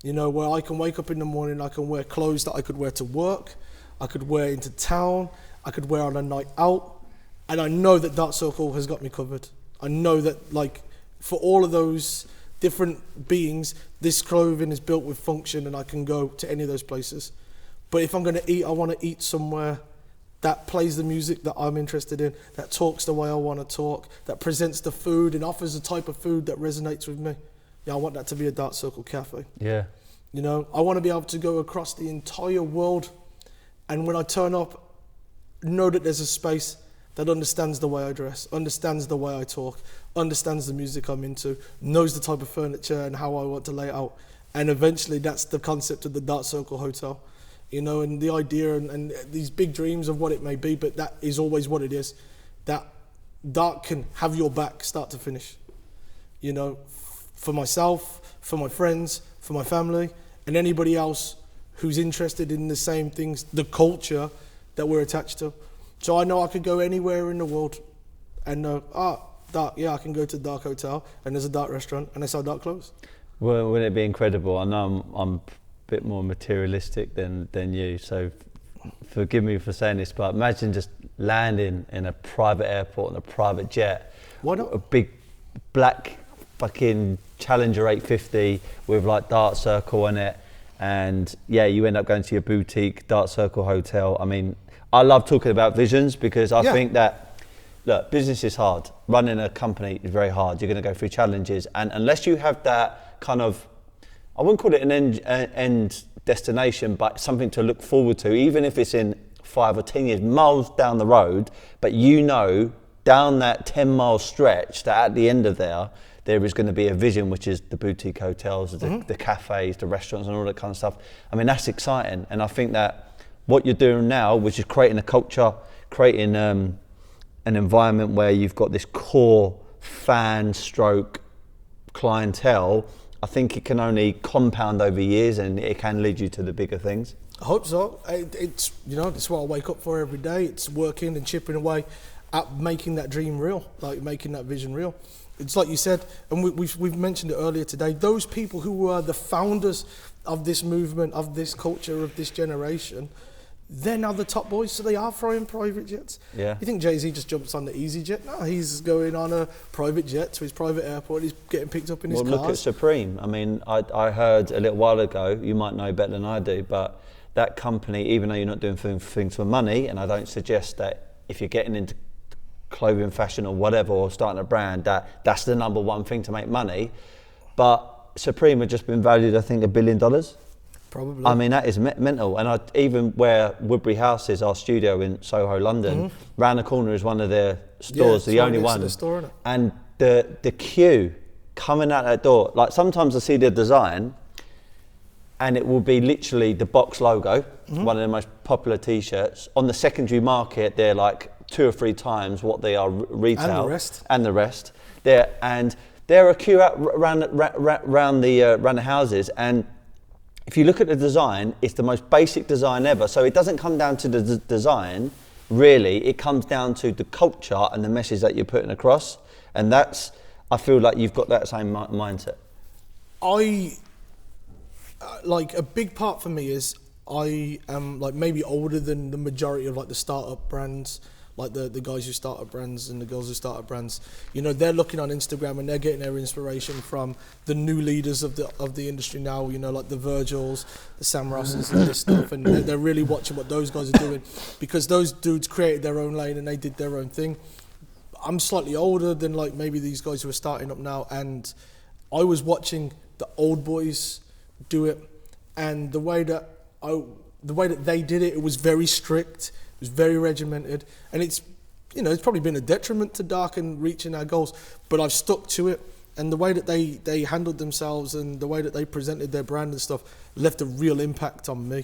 Where I can wake up in the morning, I can wear clothes that I could wear to work, I could wear into town, I could wear on a night out, and I know that Dark Circle has got me covered. I know that for all of those different beings, this clothing is built with function and I can go to any of those places. But if I'm going to eat, I want to eat somewhere that plays the music that I'm interested in, that talks the way I want to talk, that presents the food and offers a type of food that resonates with me. Yeah, I want that to be a Dark Circle cafe. Yeah. You know, I want to be able to go across the entire world, and when I turn up, know that there's a space that understands the way I dress, understands the way I talk, understands the music I'm into, knows the type of furniture and how I want to lay it out. And eventually that's the concept of the Dark Circle Hotel. You know, and the idea and these big dreams of what it may be, but that is always what it is. That Dark can have your back start to finish. You know, for myself, for my friends, for my family, and anybody else who's interested in the same things, the culture that we're attached to. So I know I could go anywhere in the world and know, Dark, yeah, I can go to Dark Hotel and there's a Dark restaurant and they sell Dark clothes. Well, wouldn't it be incredible? I know I'm bit more materialistic than you, so forgive me for saying this, but imagine just landing in a private airport on a private jet. Why not? A big black fucking Challenger 850 with like Dark Circle on it, and yeah, you end up going to your boutique Dark Circle hotel. I mean, I love talking about visions because I think that, look, business is hard. Running a company is very hard. You're going to go through challenges, and unless you have that kind of, I wouldn't call it an end destination, but something to look forward to, even if it's in 5 or 10 years, miles down the road, but you know down that 10-mile stretch that at the end of there is going to be a vision, which is the boutique hotels, the cafes, the restaurants and all that kind of stuff. I mean, that's exciting. And I think that what you're doing now, which is creating a culture, creating an environment where you've got this core fan stroke clientele, I think it can only compound over years and it can lead you to the bigger things. I hope so. It's, you know, it's what I wake up for every day. It's working and chipping away at making that dream real, like making that vision real. It's like you said, and we've mentioned it earlier today, those people who were the founders of this movement, of this culture, of this generation, they're now the top boys, so they are flying private jets. Yeah. You think Jay-Z just jumps on the EasyJet? No, he's going on a private jet to his private airport. He's getting picked up in his cars. Well, look at Supreme. I mean, I heard a little while ago, you might know better than I do, but that company, even though you're not doing things for money, and I don't suggest that if you're getting into clothing, fashion or whatever, or starting a brand, that's the number one thing to make money. But Supreme had just been valued, I think, $1 billion. Probably. I mean, that is mental. And even where Woodbury House is, our studio in Soho, London, round the corner is one of their stores, the only one. The store, innit? And the queue coming out that door, like sometimes I see the design and it will be literally the box logo, one of the most popular t-shirts. On the secondary market, they're like 2 or 3 times what they are retail. And the rest. There are a queue out around the houses, and if you look at the design, it's the most basic design ever. So it doesn't come down to the design, really. It comes down to the culture and the message that you're putting across. And that's, I feel like you've got that same mindset. Like a big part for me is I am like maybe older than the majority of like the startup brands, like the guys who start up brands and the girls who start up brands. You know, they're looking on Instagram and they're getting their inspiration from the new leaders of the industry now, you know, like the Virgils, the Sam Rosses and this stuff, and they're really watching what those guys are doing because those dudes created their own lane and they did their own thing. I'm slightly older than like maybe these guys who are starting up now, and I was watching the old boys do it, and the way that they did it, it was very strict. It was very regimented, and it's, you know, it's probably been a detriment to Dark and reaching our goals, but I've stuck to it, and the way that they handled themselves and the way that they presented their brand and stuff left a real impact on me.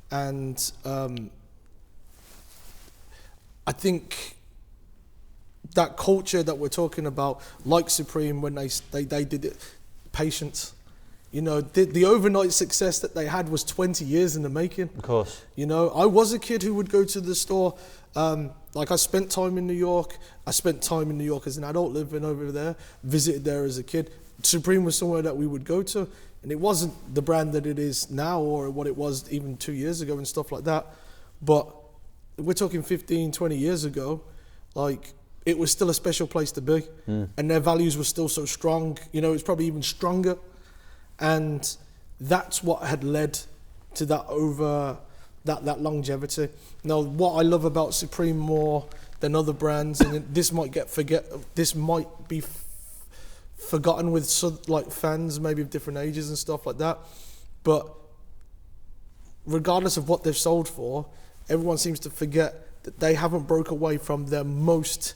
And I think that culture that we're talking about, like Supreme, when they did it, patience. You know, the overnight success that they had was 20 years in the making. Of course. You know, I was a kid who would go to the store. Like I spent time in New York. I spent time in New York as an adult, living over there, visited there as a kid. Supreme was somewhere that we would go to. And it wasn't the brand that it is now or what it was even 2 years ago and stuff like that. But we're talking 15, 20 years ago. Like, it was still a special place to be. And their values were still so strong. You know, it's probably even stronger. And that's what had led to that that longevity. Now, what I love about Supreme more than other brands, and this might be forgotten with like fans maybe of different ages and stuff like that, but regardless of what they've sold for, everyone seems to forget that they haven't broke away from their most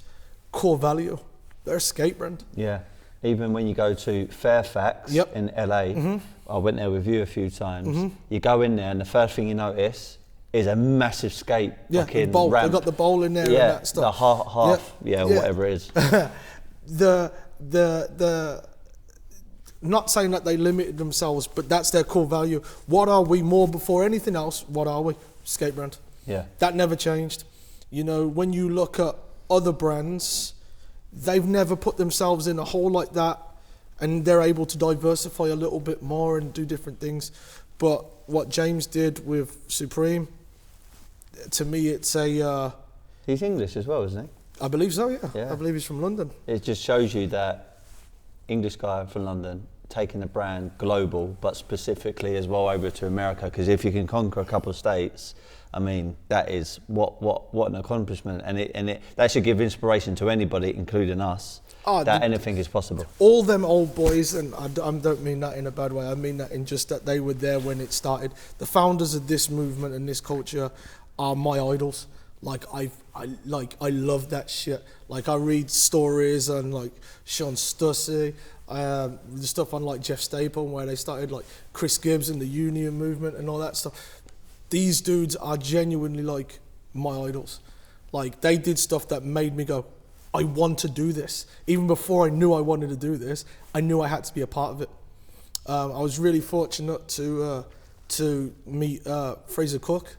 core value. They're a skate brand. Yeah. Even when you go to Fairfax in LA, I went there with you a few times. You go in there and the first thing you notice is a massive skate fucking bowl. ramp. They've got the bowl in there and that stuff. The half, whatever it is. the not saying that they limited themselves, but that's their core value. What are we more before anything else? What are we? Skate brand. Yeah. That never changed. You know, when you look at other brands, they've never put themselves in a hole like that, and they're able to diversify a little bit more and do different things. But what James did with Supreme, to me, it's a... He's English as well, isn't he? I believe so, yeah. I believe he's from London. It just shows you that English guy from London taking the brand global, but specifically as well over to America, because if you can conquer a couple of states, I mean, that is what an accomplishment, and that should give inspiration to anybody, including us, that anything is possible. All them old boys, and I don't mean that in a bad way, I mean that in just that they were there when it started. The founders of this movement and this culture are my idols. Like I love that shit. Like I read stories on like Sean Stussy, the stuff on like Jeff Staple, where they started like Chris Gibbs and the union movement and all that stuff. These dudes are genuinely like my idols. Like they did stuff that made me go, I want to do this. Even before I knew I wanted to do this, I knew I had to be a part of it. I was really fortunate to meet Fraser Cook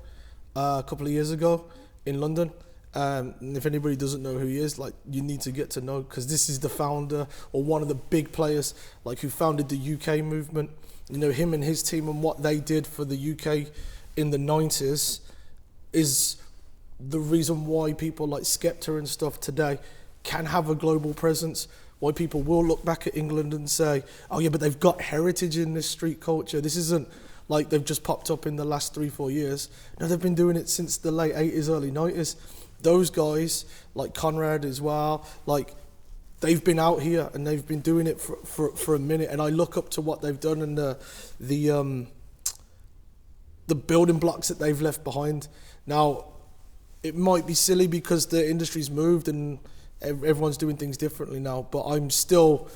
a couple of years ago in London. And if anybody doesn't know who he is, like you need to get to know, because this is the founder or one of the big players, like who founded the UK movement. You know, him and his team and what they did for the UK in the 90s is the reason why people like Skepta and stuff today can have a global presence, why people will look back at England and say, oh yeah, but they've got heritage in this street culture. This isn't like they've just popped up in the last 3-4 years. No, they've been doing it since the late 80s, early 90s. Those guys, like Conrad as well, like they've been out here and they've been doing it for a minute. And I look up to what they've done and the building blocks that they've left behind. Now, it might be silly because the industry's moved and everyone's doing things differently now, but I'm still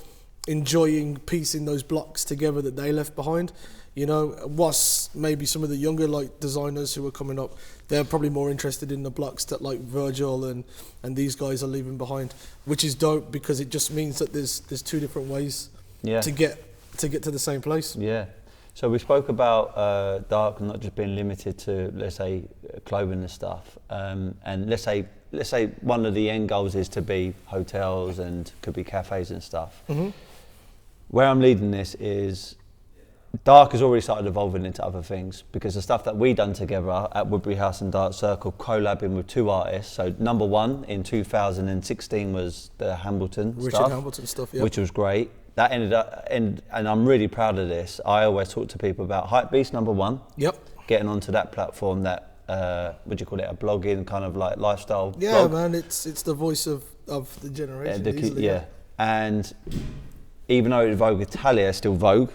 enjoying piecing those blocks together that they left behind. You know, whilst maybe some of the younger like designers who are coming up, they're probably more interested in the blocks that like Virgil and these guys are leaving behind, which is dope because it just means that there's two different ways to get to the same place. Yeah. So we spoke about Dark not just being limited to, let's say, clothing and stuff, and let's say one of the end goals is to be hotels and could be cafes and stuff. Mm-hmm. Where I'm leading this is Dark has already started evolving into other things, because the stuff that we done together at Woodbury House and Dark Circle, collabing with 2 artists. So number 1 in 2016 was the Hambleton stuff, which was great. That ended up, and I'm really proud of this. I always talk to people about Hypebeast, number 1. Yep. Getting onto that platform, that what do you call it, a blogging kind of like lifestyle. Yeah, blog. Man, it's the voice of the generation. And even though it's Vogue Italia, it's still Vogue.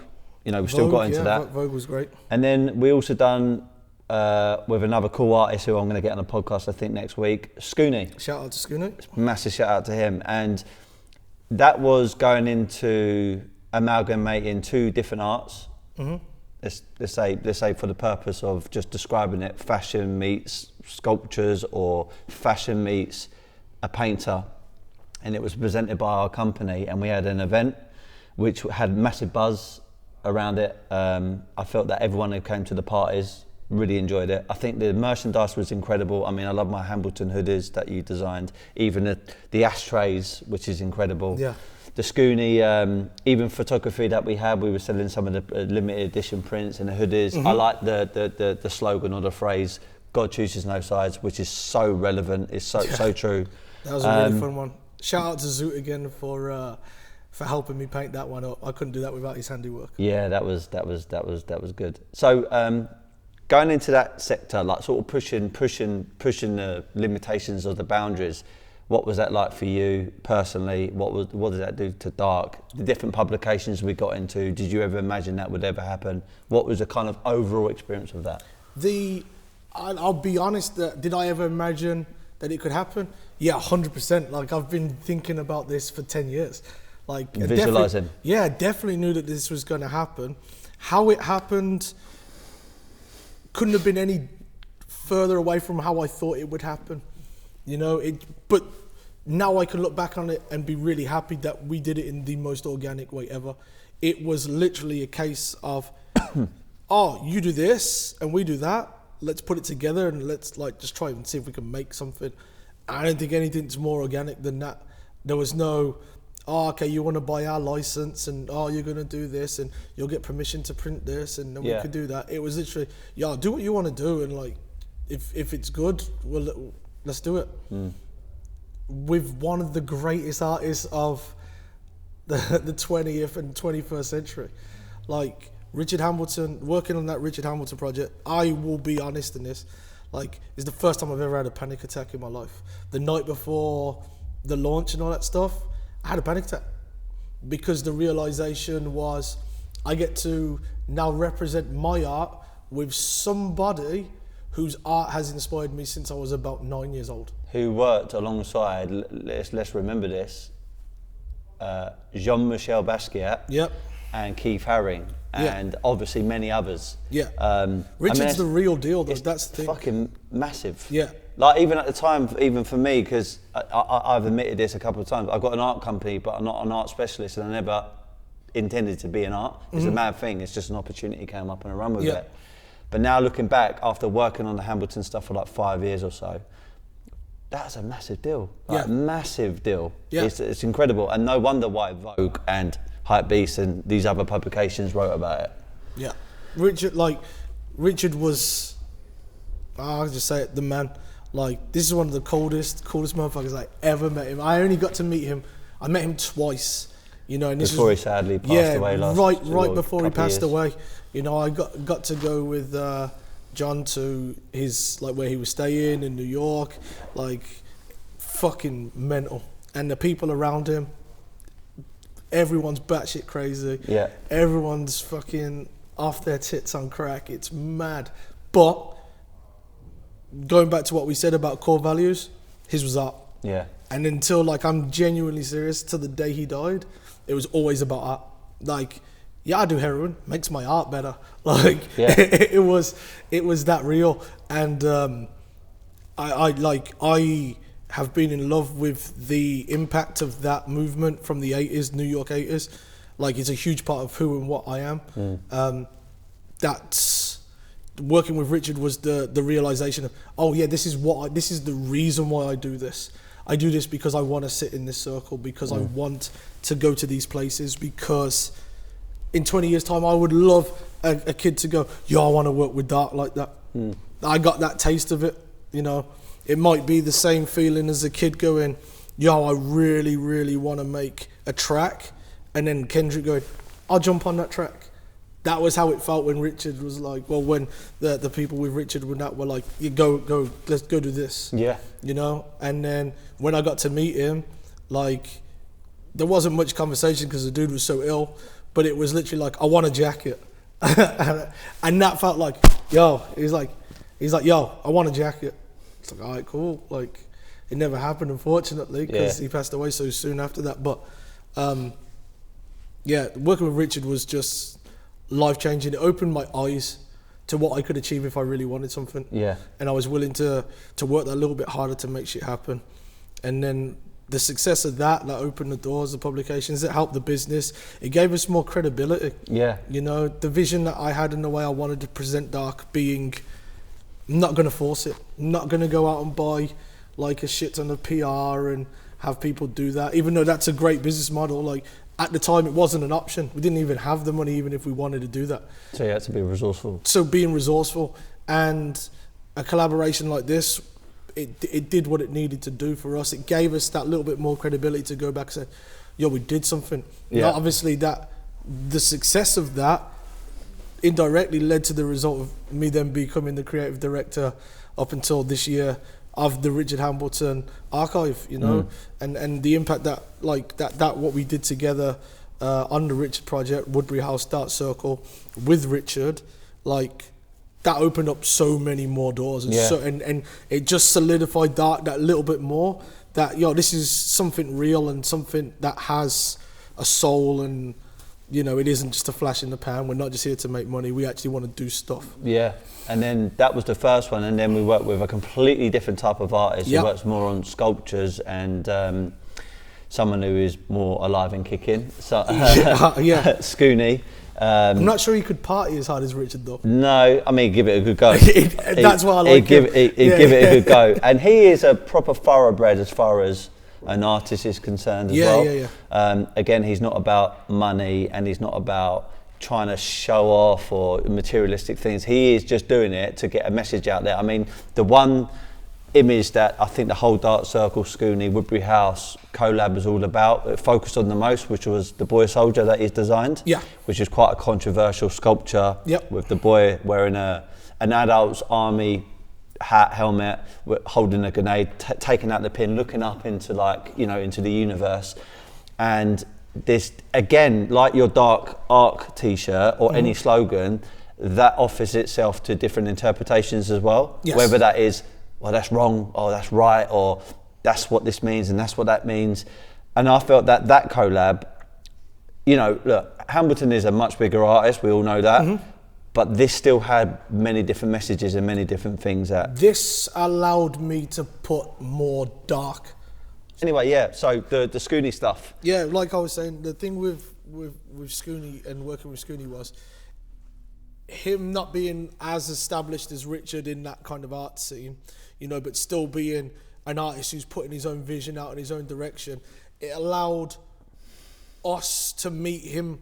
You know, we still got into that. Vogue was great. And then we also done with another cool artist who I'm going to get on the podcast, I think, next week, Scooney. Shout out to Scooney. Massive shout out to him. And that was going into amalgamating 2 different arts. Mm-hmm. Let's say for the purpose of just describing it, fashion meets sculptures or fashion meets a painter. And it was presented by our company, and we had an event which had massive buzz around it. I felt that everyone who came to the parties really enjoyed it. I think the merchandise was incredible. I mean, I love my Hambleton hoodies that you designed, even the ashtrays, which is incredible. Yeah. The Scooney, even photography that we had, we were selling some of the limited edition prints and the hoodies. Mm-hmm. I like the slogan or the phrase, God chooses no sides, which is so relevant. It's so true. That was a really fun one. Shout out to Zoot again for helping me paint that one up. I couldn't do that without his handiwork. Yeah, that was good. So going into that sector, like sort of pushing the limitations of the boundaries. What was that like for you personally? What did that do to Dark? The different publications we got into, did you ever imagine that would ever happen? What was the kind of overall experience of that? I'll be honest, did I ever imagine that it could happen? Yeah, 100%. Like, I've been thinking about this for 10 years. Like, visualizing. Definitely knew that this was going to happen. How it happened couldn't have been any further away from how I thought it would happen. You know, but now I can look back on it and be really happy that we did it in the most organic way ever. It was literally a case of, oh, you do this and we do that. Let's put it together and let's like just try and see if we can make something. I don't think anything's more organic than that. There was no, oh, okay, you want to buy our license and oh, you're going to do this and you'll get permission to print this and then we could do that. It was literally, yeah, do what you want to do and like, if it's good, well, let's do it. With one of the greatest artists of the 20th and 21st century. Like Richard Hamilton, working on that Richard Hamilton project, I will be honest in this, like it's the first time I've ever had a panic attack in my life. The night before the launch and all that stuff, I had a panic attack because the realization was I get to now represent my art with somebody whose art has inspired me since I was about 9 years old. Who worked alongside, let's remember this, Jean-Michel Basquiat and Keith Haring and obviously many others. Richard's the real deal, though. That's the thing. Fucking massive. Yeah. Like even at the time, even for me, because I've admitted this a couple of times, I've got an art company, but I'm not an art specialist and I never intended to be an art. It's a mad thing, it's just an opportunity came up and I run with it. But now looking back, after working on the Hamilton stuff for like 5 years or so, that's a massive deal. Like massive deal. It's incredible. And no wonder why Vogue and Hypebeast and these other publications wrote about it. Yeah. Richard was, I'll just say it, the man. Like, this is one of the coolest motherfuckers I ever met him. I only got to meet him, I met him twice. You know, and before he sadly passed away last right before he passed away. You know, I got to go with John to his, like, where he was staying in New York, like, fucking mental. And the people around him, everyone's batshit crazy. Yeah. Everyone's fucking off their tits on crack. It's mad. But going back to what we said about core values, his was art. Yeah. And until, like, I'm genuinely serious, to the day he died, it was always about art. Like, yeah, I do heroin, makes my art better. Like, it was that real. And I have been in love with the impact of that movement from the 80s, New York 80s. Like, it's a huge part of who and what I am. That's working with Richard was the realization of, oh yeah, this is the reason why I do this. I do this because I want to sit in this circle, because I want to go to these places, because in 20 years time I would love a kid to go, yo, I want to work with Dark like that. I got that taste of it, you know. It might be the same feeling as a kid going, yo, I really, really want to make a track, and then Kendrick going, I'll jump on that track. That was how it felt when Richard was like, well, when the people with Richard were like, you go, let's go do this. Yeah. You know? And then when I got to meet him, like, there wasn't much conversation because the dude was so ill, but it was literally like, I want a jacket. And that felt like, yo, he's like, yo, I want a jacket. It's like, all right, cool. Like, it never happened, unfortunately, because he passed away so soon after that. But, yeah, working with Richard was just life-changing. It opened my eyes to what I could achieve if I really wanted something. Yeah. And I was willing to work that a little bit harder to make shit happen. And then the success of that opened the doors, the publications, it helped the business. It gave us more credibility. Yeah. You know, the vision that I had in the way I wanted to present Dark being, I'm not going to force it. I'm not going to go out and buy like a shit ton of PR and have people do that, even though that's a great business model. Like, at the time, it wasn't an option. We didn't even have the money, even if we wanted to do that. So you had to be resourceful. So being resourceful, and a collaboration like this, it did what it needed to do for us. It gave us that little bit more credibility to go back and say, yo, we did something. Yeah. Now, obviously, that the success of that indirectly led to the result of me then becoming the creative director up until this year of the Richard Hambleton archive, you know, and the impact that what we did together on the Richard project, Woodbury House Dark Circle with Richard, like that opened up so many more doors, and and it just solidified that little bit more, that this is something real and something that has a soul, and you know, it isn't just a flash in the pan. We're not just here to make money. We actually want to do stuff. Yeah, and then that was the first one, and then we worked with a completely different type of artist who works more on sculptures, and someone who is more alive and kicking. So, Scooney. I'm not sure he could party as hard as Richard though. No, I mean, give it a good go. That's why I like him. He'd give it a good go. And he is a proper thoroughbred as far as an artist is concerned as well. Again, he's not about money, and he's not about trying to show off or materialistic things. He is just doing it to get a message out there. I mean, the one image that I think the whole Dark Circle, Scooney, Woodbury House collab was all about, it focused on the most, which was the boy soldier that he's designed, which is quite a controversial sculpture, with the boy wearing an adult's army hat, helmet, holding a grenade, taking out the pin, looking up into into the universe. And this, again, like your Dark Arc t-shirt or any slogan, that offers itself to different interpretations as well. Whether that is, well, that's wrong, or that's right, or that's what this means and that's what that means. And I felt that collab, look, Hambleton is a much bigger artist, we all know that, but this still had many different messages and many different things that... This allowed me to put more dark. Anyway, so the Scooney stuff. Yeah, like I was saying, the thing with Scooney and working with Scooney was him not being as established as Richard in that kind of art scene, but still being an artist who's putting his own vision out in his own direction. It allowed us to meet him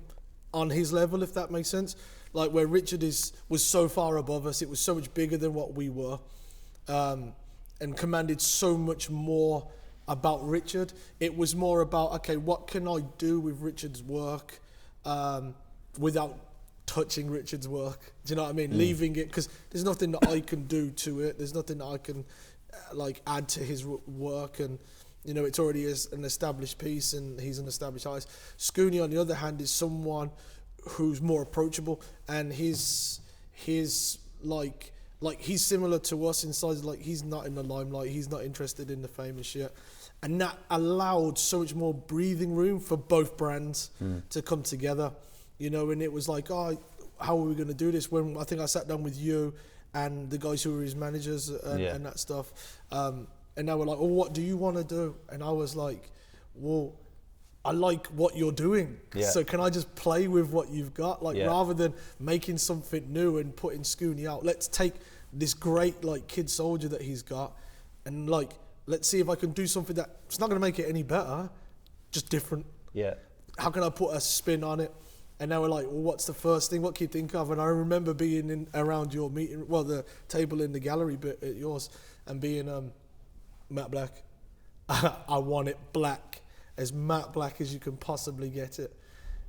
on his level, if that makes sense. Like where Richard was so far above us, it was so much bigger than what we were, and commanded so much more about Richard. It was more about, okay, what can I do with Richard's work without touching Richard's work? Do you know what I mean? Leaving it, because there's nothing that I can do to it. There's nothing that I can add to his work, and it's already is an established piece, and he's an established artist. Scooney, on the other hand, is someone who's more approachable, and he's similar to us in size. Like, he's not in the limelight, he's not interested in the fame and shit, and that allowed so much more breathing room for both brands to come together. And it was like, how are we going to do this? When I think I sat down with you and the guys who were his managers and that stuff, and they were like, well, what do you want to do? And I was like, well, I like what you're doing. So can I just play with what you've got? Rather than making something new and putting Scooney out, let's take this great kid soldier that he's got, and let's see if I can do something that it's not going to make it any better, just different. How can I put a spin on it? And they were like, well, what's the first thing? What can you think of? And I remember being around your meeting, the table in the gallery bit at yours, and being matte black. I want it black, as matte black as you can possibly get it.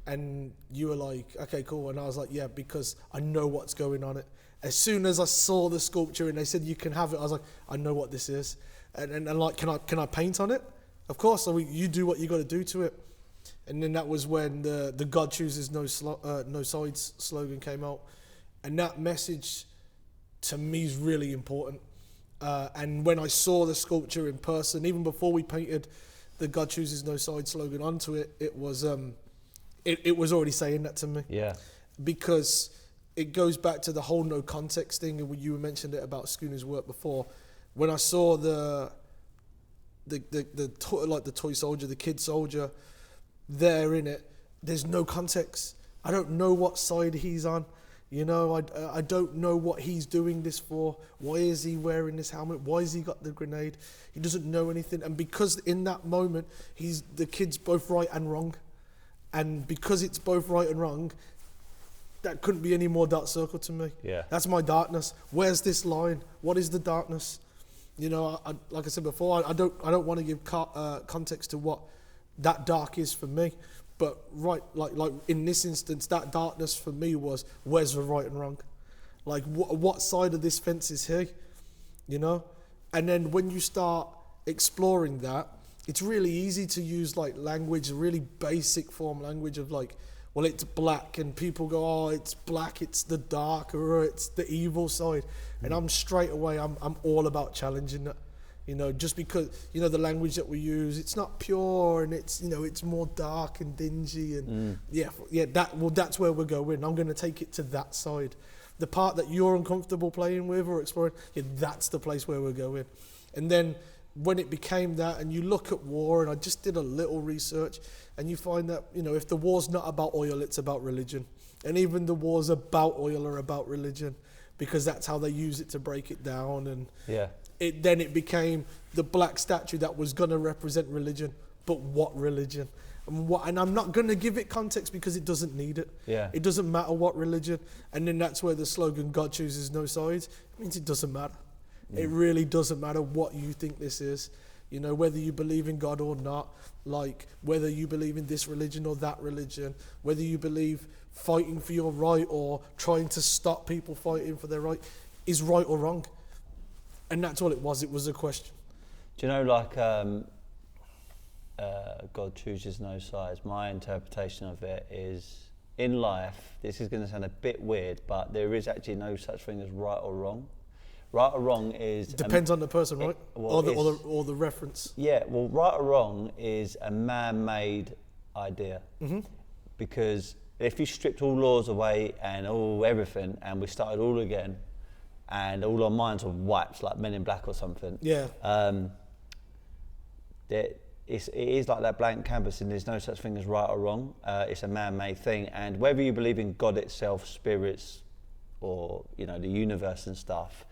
And you were like, okay, cool. And I was like, yeah, because I know what's going on it. As soon as I saw the sculpture and they said you can have it, I was like, I know what this is. And can I paint on it? Of course. So you do what you got to do to it. And then that was when the God chooses no sides slogan came out, and that message to me is really important. And when I saw the sculpture in person, even before we painted the God chooses no sides slogan onto it, it was already saying that to me. Because it goes back to the whole no context thing, and you mentioned it about Scooney's work before. When I saw the toy soldier, the kid soldier, there in it, there's no context. I don't know what side he's on. I don't know what he's doing this for. Why is he wearing this helmet? Why has he got the grenade? He doesn't know anything. And because in that moment, the kid's both right and wrong. And because it's both right and wrong, that couldn't be any more Dark Circle to me. That's my darkness. Where's this line? What is the darkness? Like I said before, I don't want to give context to what that dark is for me, But right, like in this instance, that darkness for me was, where's the right and wrong? Like what side of this fence is he? You know? And then when you start exploring that, it's really easy to use like language, really basic form language of like, well, it's black, and people go, oh, it's black, it's the dark, or it's the evil side. And I'm straight away, I'm all about challenging that. You know, just because, you know, the language that we use, it's not pure, and it's, you know, it's more dark and dingy, and that's where we're going. I'm going to take it to that side. The part that you're uncomfortable playing with or exploring, that's the place where we're going. And then when it became that, and you look at war, and I just did a little research, and you find that, you know, if the war's not about oil, it's about religion. And even the wars about oil are about religion, because that's how they use it to break it down. And it became the black statue that was going to represent religion, but what religion? And I'm not going to give it context because it doesn't need it. It doesn't matter what religion. And then that's where the slogan, God chooses no sides, means it doesn't matter. It really doesn't matter what you think this is. You know, whether you believe in God or not, like whether you believe in this religion or that religion, whether you believe fighting for your right or trying to stop people fighting for their right is right or wrong. And that's all it was. It was a question. Do you know, like, God chooses no sides? My interpretation of it is, in life, this is going to sound a bit weird, but there is actually no such thing as right or wrong. Right or wrong is... Depends on the person, right? Or the reference. Yeah, well, right or wrong is a man-made idea. Because if you stripped all laws away and everything, and we started all again, and all our minds were wiped, like Men in Black or something. It is like that blank canvas, and there's no such thing as right or wrong. It's a man-made thing, and whether you believe in God itself, spirits, or, you know, the universe and stuff,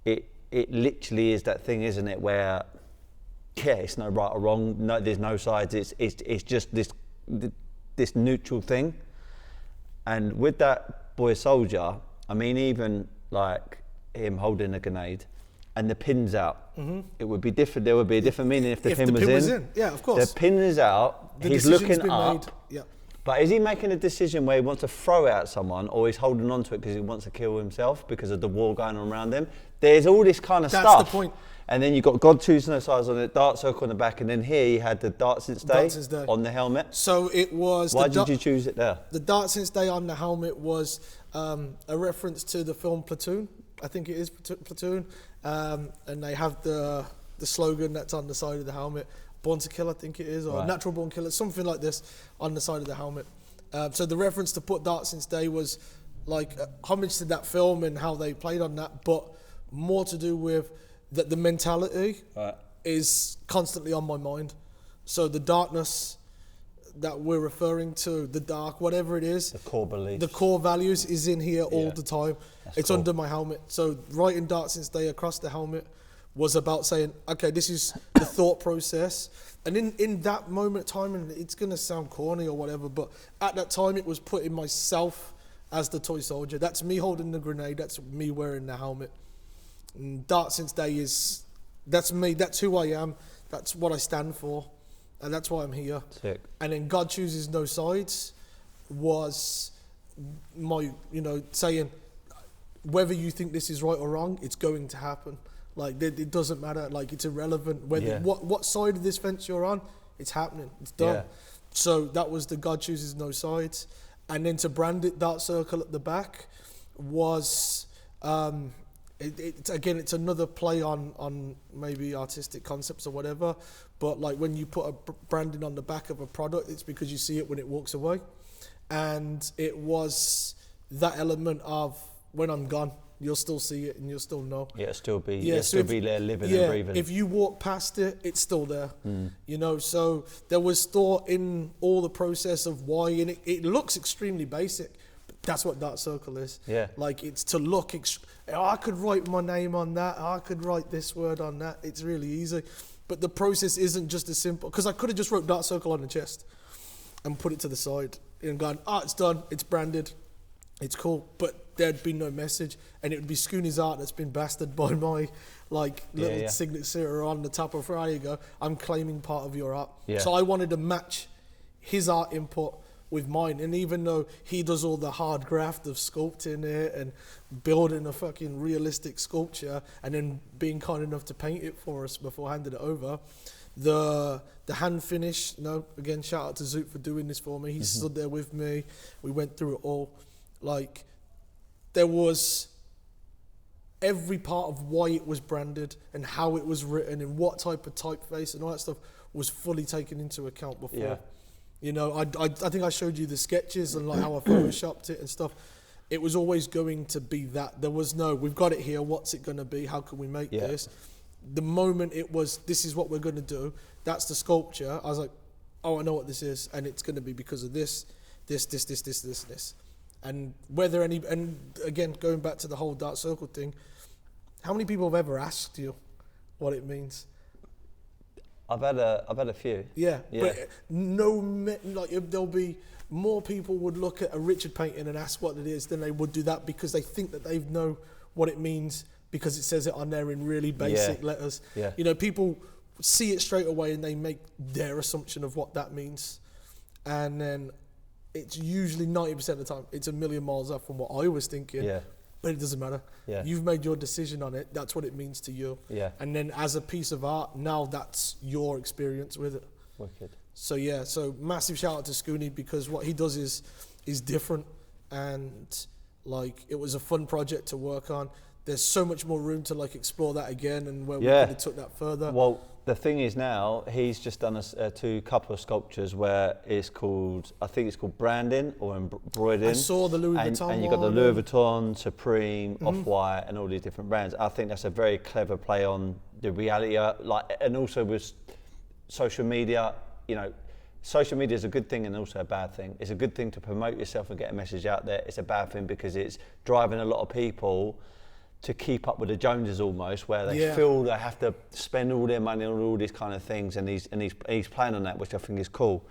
it literally is that thing, isn't it, where it's no right or wrong, no, there's no sides, it's just this neutral thing. And with that boy soldier, I mean, even like him holding a grenade and the pin's out, it would be different. There would be a different meaning if the pin was in. Yeah, of course. The pin is out, he's looking up. But is he making a decision where he wants to throw it at someone, or he's holding on to it because he wants to kill himself because of the war going on around him? There's all this kind of stuff. That's the point. And then you've got God choosing no sides on it, dark circle on the back, and then here you had the Dark Since Day on the helmet. So it was... Why did you choose it there? The Dark Since Day on the helmet was a reference to the film Platoon. I think it is Platoon. And they have the slogan that's on the side of the helmet. Born to Kill, I think it is, or Natural Born Killer, something like this on the side of the helmet. So the reference to put Dark Since Day was like homage to that film and how they played on that, but more to do with that the mentality is constantly on my mind. So the darkness that we're referring to, the dark, whatever it is, the core beliefs, the core values is in here all the time. It's cool. under my helmet. So writing Dark Since Day across the helmet was about saying, okay, this is the thought process. And in that moment of time, and it's going to sound corny or whatever, but at that time it was putting myself as the toy soldier. That's me holding the grenade. That's me wearing the helmet. And Dark Since Day is, that's me. That's who I am. That's what I stand for. And that's why I'm here. Sick. And then God chooses no sides was my, saying, whether you think this is right or wrong, it's going to happen. Like, it doesn't matter. Like, it's irrelevant. Whether what side of this fence you're on, it's happening. It's done. Yeah. So that was the God chooses no sides. And then to brand it Dark Circle at the back was, it's another play on maybe artistic concepts or whatever. But like when you put a branding on the back of a product, it's because you see it when it walks away. And it was that element of when I'm gone, you'll still see it and you'll still know. Yeah, it'll still be, still be there living and breathing. If you walk past it, it's still there. So there was thought in all the process of why, and it looks extremely basic, but that's what Dark Circle is. Yeah. Like, it's to look, I could write my name on that, I could write this word on that, it's really easy. But the process isn't just as simple, because I could have just wrote Dark Circle on the chest and put it to the side and gone, it's done, it's branded, it's cool, but there'd be no message, and it would be Scooney's art that's been bastard by my little signature on the top of, there you go, I'm claiming part of your art. Yeah. So I wanted to match his art input with mine. And even though he does all the hard graft of sculpting it and building a fucking realistic sculpture and then being kind enough to paint it for us before handing it over, the hand finish, again, shout out to Zoot for doing this for me. He stood there with me. We went through it all. Like, there was every part of why it was branded and how it was written and what type of typeface and all that stuff was fully taken into account before. Yeah. You know, I think I showed you the sketches and like how I photoshopped it and stuff. It was always going to be that. There was no, we've got it here, what's it going to be? How can we make this? The moment it was, this is what we're going to do, that's the sculpture, I was like, oh, I know what this is, and it's going to be because of this. And whether any, and again, going back to the whole Dark Circle thing, how many people have ever asked you what it means? I've had a few. Yeah. But there'll be more people would look at a Richard painting and ask what it is than they would do that because they think that they know what it means because it says it on there in really basic letters. Yeah. You know, people see it straight away and they make their assumption of what that means. And then it's usually 90% of the time, it's a million miles off from what I was thinking. Yeah. But it doesn't matter. Yeah. You've made your decision on it. That's what it means to you. Yeah. And then as a piece of art, now that's your experience with it. Wicked. So yeah, so massive shout out to Scooney because what he does is different, and like it was a fun project to work on. There's so much more room to like explore that again and where we could have took that further. Well, the thing is now he's just done a couple of sculptures where it's called, I think it's called branding or embroidering. I saw the Louis Vuitton and you've got the Louis Vuitton, Supreme, Off-White, and all these different brands. I think that's a very clever play on the reality, and also with social media. You know, social media is a good thing and also a bad thing. It's a good thing to promote yourself and get a message out there. It's a bad thing because it's driving a lot of people to keep up with the Joneses almost, where they feel they have to spend all their money on all these kind of things, and he's playing on that, which I think is cool.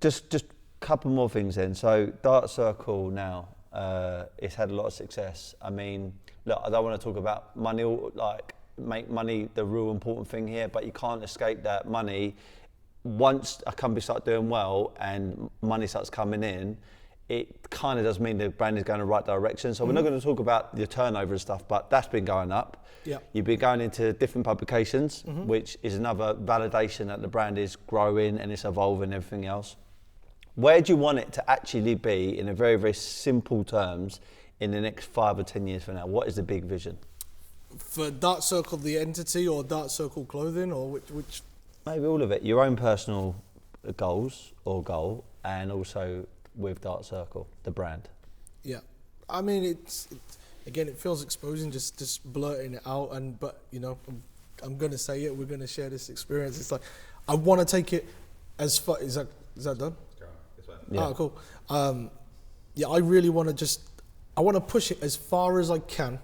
Just a couple more things then. So Dark Circle now, it's had a lot of success. I mean, look, I don't want to talk about money, like make money the real important thing here, but you can't escape that money. Once a company starts doing well and money starts coming in, it kind of does mean the brand is going in the right direction. So we're not going to talk about your turnover and stuff, but that's been going up. Yeah. You've been going into different publications, which is another validation that the brand is growing and it's evolving and everything else. Where do you want it to actually be in a very, very simple terms in the next 5 or 10 years from now? What is the big vision? For Dark Circle, the entity, or Dark Circle clothing, or which? Maybe all of it. Your own personal goals or goal, and also with Dark Circle, the brand. Yeah, I mean, it's again, it feels exposing just blurting it out, but you know, I'm gonna say it. We're gonna share this experience. It's like I want to take it as far. Is that done? Yeah. Oh, cool. I really want to I want to push it as far as I can,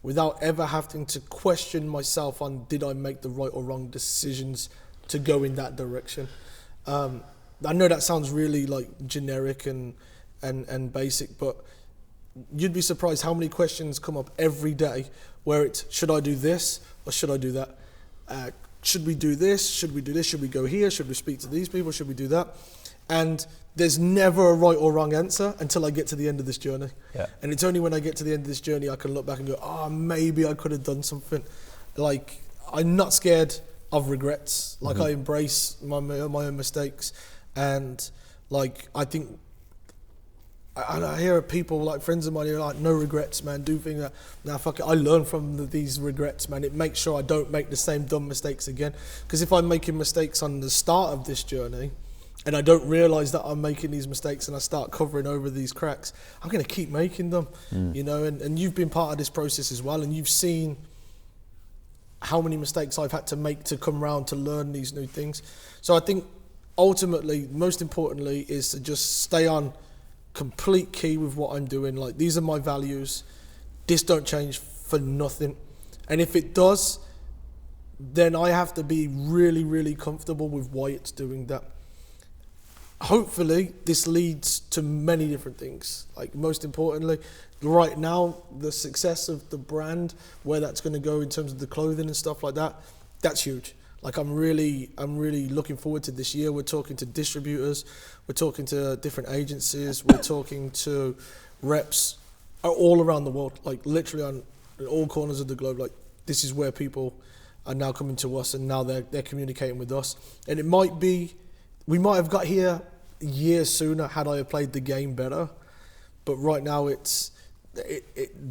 without ever having to question myself on did I make the right or wrong decisions to go in that direction. I know that sounds really like generic and basic, but you'd be surprised how many questions come up every day where it's, should I do this or should I do that? Should we do this? Should we do this? Should we go here? Should we speak to these people? Should we do that? And there's never a right or wrong answer until I get to the end of this journey. Yeah. And it's only when I get to the end of this journey I can look back and go, maybe I could have done something. Like, I'm not scared of regrets. Like, I embrace my own mistakes. And like, I think, I hear people, like friends of mine, who are like, no regrets, man, do things that, nah, fuck it, I learn from these regrets, man. It makes sure I don't make the same dumb mistakes again. Because if I'm making mistakes on the start of this journey, and I don't realise that I'm making these mistakes and I start covering over these cracks, I'm going to keep making them, you know, and you've been part of this process as well, and you've seen how many mistakes I've had to make to come round to learn these new things. So I think ultimately, most importantly, is to just stay on complete key with what I'm doing. Like, these are my values. This don't change for nothing. And if it does, then I have to be really, really comfortable with why it's doing that. Hopefully, this leads to many different things. Like, most importantly, right now, the success of the brand, where that's going to go in terms of the clothing and stuff like that, that's huge. Like I'm really looking forward to this year. We're talking to distributors, we're talking to different agencies, we're talking to reps all around the world, like literally on all corners of the globe. Like this is where people are now coming to us, and now they're communicating with us. And it might be, we might have got here years sooner had I have played the game better, but right now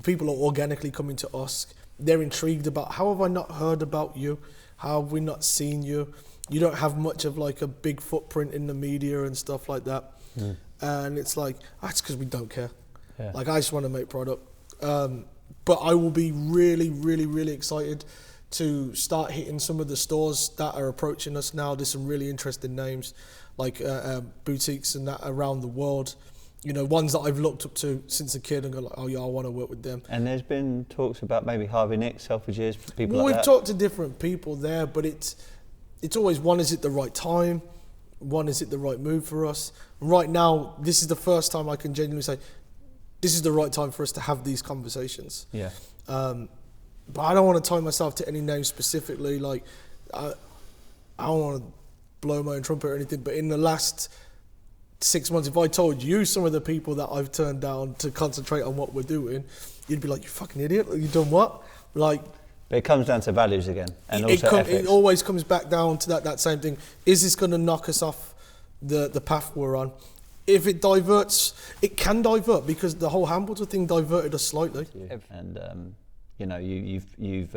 people are organically coming to us. They're intrigued about, how have I not heard about you? How have we not seen you? You don't have much of like a big footprint in the media and stuff like that. And it's like, that's because we don't care. Yeah. Like I just want to make product. But I will be really, really, really excited to start hitting some of the stores that are approaching us now. There's some really interesting names, like boutiques and that around the world. You know, ones that I've looked up to since a kid and go like, oh yeah, I want to work with them. And there's been talks about maybe Harvey Nicks, Selfridges, people well, like that. We've talked to different people there, but it's always, one, is it the right time? One, is it the right move for us? Right now, this is the first time I can genuinely say, this is the right time for us to have these conversations. Yeah. But I don't want to tie myself to any name specifically. Like, I don't want to blow my own trumpet or anything, but in the last 6 months, if I told you some of the people that I've turned down to concentrate on what we're doing, you'd be like, you fucking idiot, you done what? Like, but it comes down to values again, and also ethics. It always comes back down to that same thing. Is this going to knock us off the path we're on? If it diverts, it can divert, because the whole Hamilton thing diverted us slightly. And you know, you've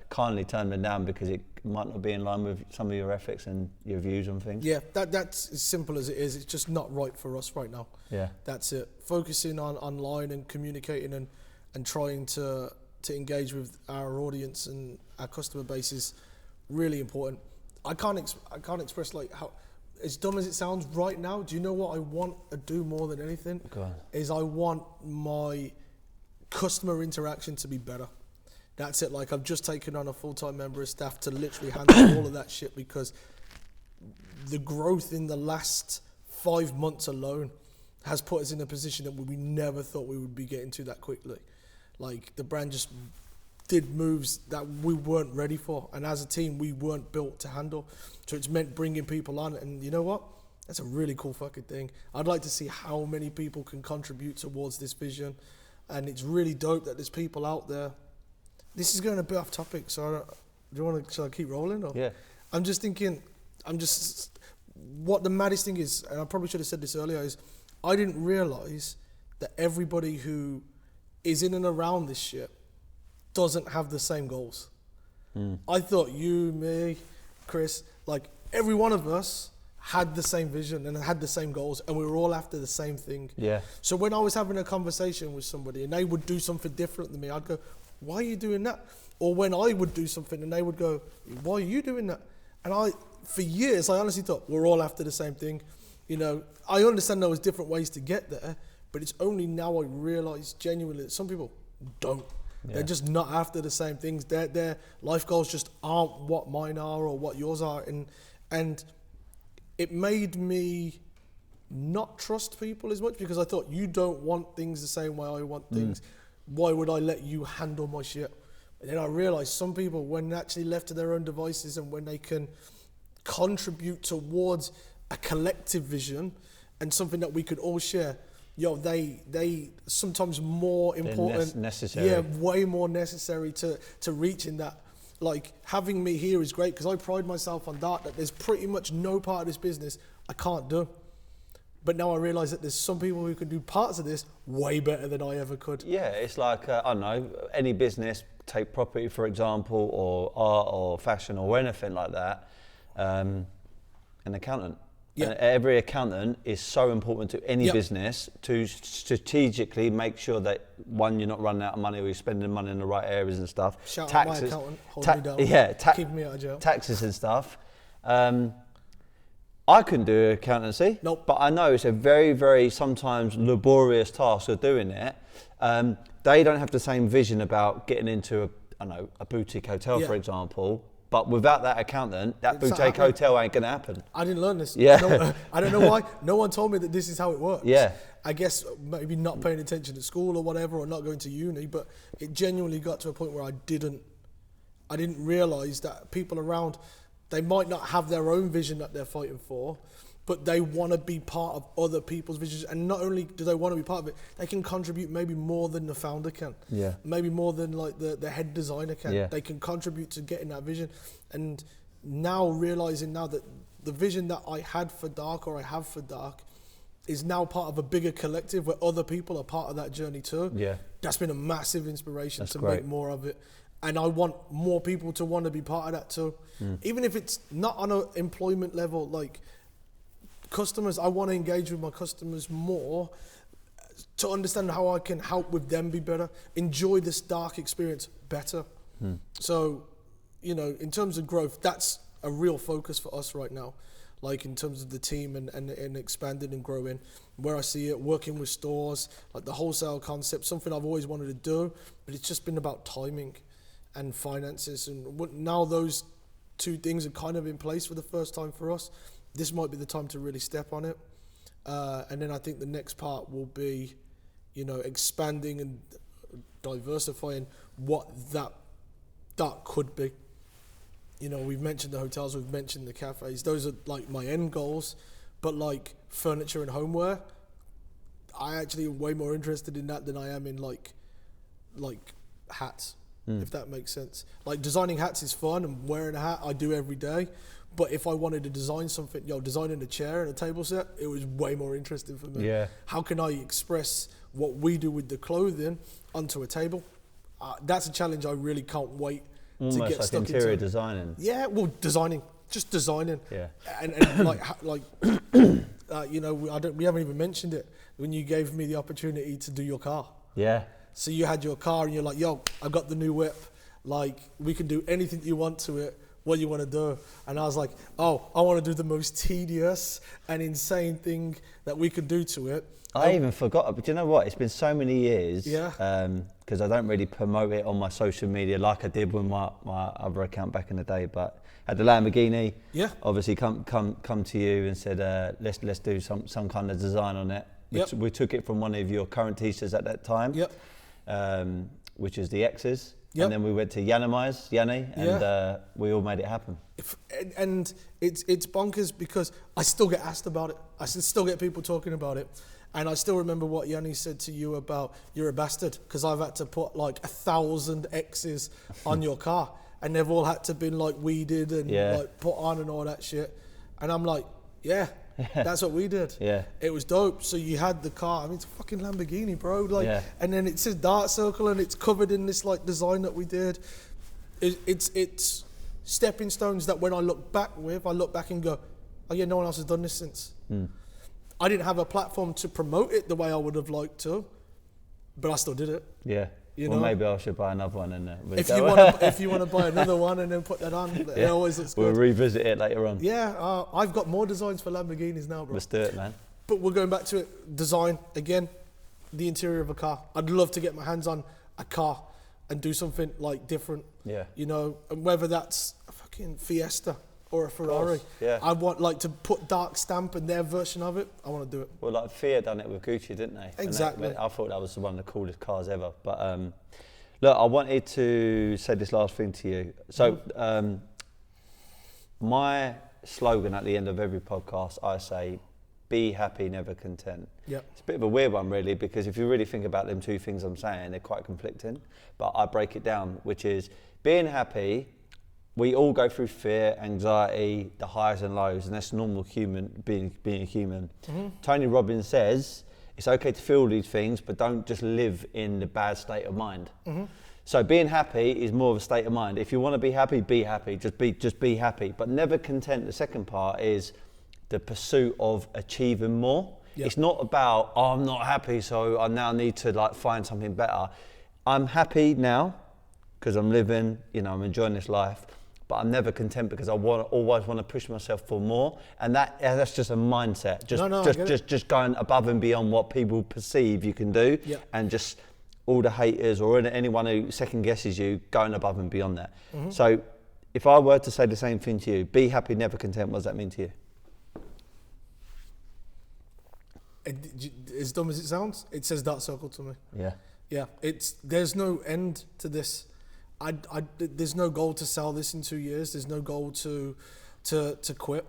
kindly turned me down because it might not be in line with some of your ethics and your views on things. Yeah, that's as simple as it is. It's just not right for us right now. Yeah, that's it. Focusing on online and communicating and trying to engage with our audience and our customer base is really important. I can't express like how, as dumb as it sounds right now. Do you know what I want to do more than anything? Go on. Is I want my customer interaction to be better. That's it. Like, I've just taken on a full-time member of staff to literally handle all of that shit, because the growth in the last 5 months alone has put us in a position that we never thought we would be getting to that quickly. Like, the brand just did moves that we weren't ready for, and as a team we weren't built to handle. So it's meant bringing people on, and you know what? That's a really cool fucking thing. I'd like to see how many people can contribute towards this vision, and it's really dope that there's people out there. This is going a bit off topic, so shall I keep rolling? Or? Yeah. I'm just thinking, what the maddest thing is, and I probably should have said this earlier, is I didn't realise that everybody who is in and around this shit doesn't have the same goals. I thought you, me, Chris, like every one of us had the same vision and had the same goals, and we were all after the same thing. Yeah. So when I was having a conversation with somebody and they would do something different than me, I'd go, why are you doing that? Or when I would do something and they would go, why are you doing that? And for years, I honestly thought we're all after the same thing. You know, I understand there was different ways to get there, but it's only now I realise genuinely that some people don't. Yeah. They're just not after the same things. Their life goals just aren't what mine are or what yours are. And it made me not trust people as much, because I thought, you don't want things the same way I want things. Why would I let you handle my shit? And then I realised some people, when actually left to their own devices and when they can contribute towards a collective vision and something that we could all share, they sometimes more important, necessary. Yeah, way more necessary to reaching that. Like, having me here is great, because I pride myself on that there's pretty much no part of this business I can't do. But now I realise that there's some people who can do parts of this way better than I ever could. Yeah, it's like, I don't know, any business, take property for example, or art or fashion or anything like that, an accountant. Yeah. And every accountant is so important to any business to strategically make sure that, one, you're not running out of money or you're spending money in the right areas and stuff. Shout out my accountant, holding me down, keeping me out of jail. Taxes and stuff. I couldn't do accountancy, nope. But I know it's a very, very sometimes laborious task of doing it. They don't have the same vision about getting into a boutique hotel, for example. But without that accountant, that boutique hotel ain't going to happen. I didn't learn this. Yeah. I don't know why. No one told me that this is how it works. Yeah. I guess maybe not paying attention at school or whatever, or not going to uni, but it genuinely got to a point where I didn't realise that people around, They might not have their own vision that they're fighting for, but they want to be part of other people's visions. And not only do they want to be part of it, they can contribute maybe more than the founder can. Yeah. Maybe more than like the head designer can. Yeah. They can contribute to getting that vision. And now realizing now that the vision that I had for Dark, or I have for Dark, is now part of a bigger collective where other people are part of that journey too. Yeah. That's been a massive inspiration to great. make more of it. And I want more people to want to be part of that too. Even if it's not on an employment level, like customers, I want to engage with my customers more to understand how I can help with them be better, enjoy this Dark experience better. So, you know, in terms of growth, that's a real focus for us right now. Like in terms of the team and expanding and growing, where I see it, working with stores, like the wholesale concept, something I've always wanted to do, but it's just been about timing and finances. And now those two things are kind of in place for the first time for us. This might be the time to really step on it. And then I think the next part will be, you know, expanding and diversifying what that could be. You know, we've mentioned the hotels, we've mentioned the cafes. Those are like my end goals. But like furniture and homeware, I actually am way more interested in that than I am in like hats, if that makes sense. Like designing hats is fun, and wearing a hat I do every day. But if I wanted to design something, designing a chair and a table set, it was way more interesting for me. Yeah. How can I express what we do with the clothing onto a table? That's a challenge I really can't wait to Almost get like stuck interior into. designing. Yeah, well, just designing. Yeah. And you know, we haven't even mentioned it when you gave me the opportunity to do your car. Yeah. So you had your car and you're like, yo, I got the new whip. Like, we can do anything you want to it. What do you want to do? And I was like, oh, I want to do the most tedious and insane thing that we could do to it. I even forgot, but you know what? It's been so many years. Yeah. Because I don't really promote it on my social media like I did with my other account back in the day. But had the Lamborghini. Yeah. Obviously, come to you and said, let's do some kind of design on it. Yep. We took it from one of your current teachers at that time. Yep. Which is the X's. Yep. And then we went to Yanni, and we all made it happen. And it's bonkers because I still get asked about it. I still get people talking about it. And I still remember what Yanni said to you about, you're a bastard, because I've had to put like 1,000 X's on your car, and they've all had to been like weeded and like put on and all that shit. And I'm like, yeah, that's what we did. Yeah. It was dope. So you had the car. I mean, it's a fucking Lamborghini, bro. Like, and then it says Dark Circle, and it's covered in this like design that we did. It's stepping stones that when I look back and go, oh yeah, no one else has done this since. I didn't have a platform to promote it the way I would have liked to, but I still did it. Yeah. You well, know? maybe I should buy another one. And if you want to buy another one and then put that on, it always looks good. We'll revisit it later on. Yeah, I've got more designs for Lamborghinis now, bro. Let's do it, man. But we're going back to it. Design, again, the interior of a car. I'd love to get my hands on a car and do something like different. Yeah. You know, and whether that's a fucking Fiesta or a Ferrari. Yeah. I want like to put Dark stamp in their version of it. I want to do it. Well, like Fiat done it with Gucci, didn't they? Exactly. I thought that was one of the coolest cars ever. But look, I wanted to say this last thing to you. So my slogan at the end of every podcast, I say, be happy, never content. Yep. It's a bit of a weird one, really, because if you really think about them two things I'm saying, they're quite conflicting. But I break it down, which is being happy. We all go through fear, anxiety, the highs and lows, and that's normal human being a human. Mm-hmm. Tony Robbins says it's okay to feel these things, but don't just live in the bad state of mind. Mm-hmm. So being happy is more of a state of mind. If you want to be happy, be happy. Just be happy, but never content. The second part is the pursuit of achieving more. Yep. It's not about, oh, I'm not happy, so I now need to like find something better. I'm happy now because I'm living, I'm enjoying this life. But I'm never content because I always want to push myself for more, and that's just a mindset. Just going above and beyond what people perceive you can do, and just all the haters or anyone who second guesses you, going above and beyond that. Mm-hmm. So, if I were to say the same thing to you, be happy, never content. What does that mean to you? As dumb as it sounds, it says Dark Circle to me. Yeah. Yeah. There's no end to this. there's no goal to sell this in 2 years. There's no goal to quit.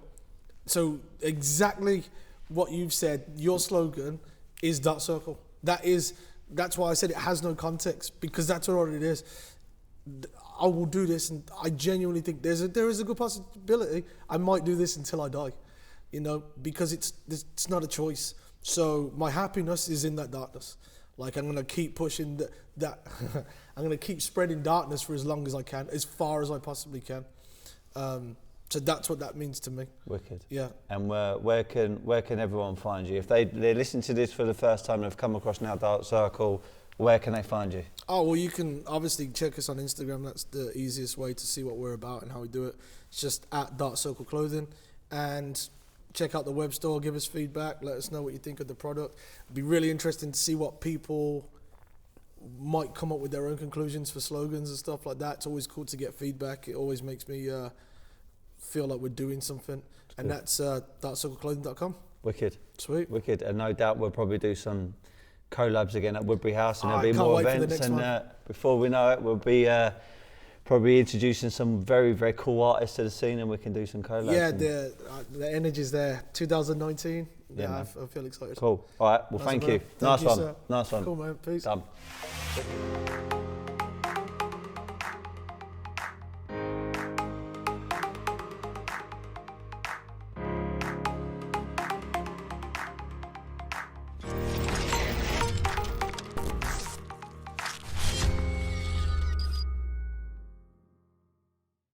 So exactly what you've said, your slogan is Dark Circle. That's why I said it has no context, because that's what it is. I will do this, and I genuinely think there is a good possibility I might do this until I die, you know, because it's not a choice. So my happiness is in that darkness. Like, I'm gonna keep pushing that. I'm gonna keep spreading darkness for as long as I can, as far as I possibly can. So that's what that means to me. Wicked. Yeah. And where can everyone find you? If they listen to this for the first time and have come across now Dark Circle, where can they find you? Oh, well, you can obviously check us on Instagram. That's the easiest way to see what we're about and how we do it. It's just at Dark Circle Clothing. And check out the web store, give us feedback, let us know what you think of the product. It'd be really interesting to see what people might come up with their own conclusions for slogans and stuff like that. It's always cool to get feedback. It always makes me feel like we're doing something. That's and that's darkcircleclothing.com. Wicked. Sweet. Wicked. And no doubt we'll probably do some collabs again at Woodbury House, and there'll be can't more wait for the events. next And one. before we know it, we'll be probably introducing some very, very cool artists to the scene, and we can do some collabs. Yeah, the energy's there. 2019. Yeah, I feel excited. Cool. All right. Well, thank you. Thank you, Nice one. sir. Nice one. Cool, man. Peace. Done.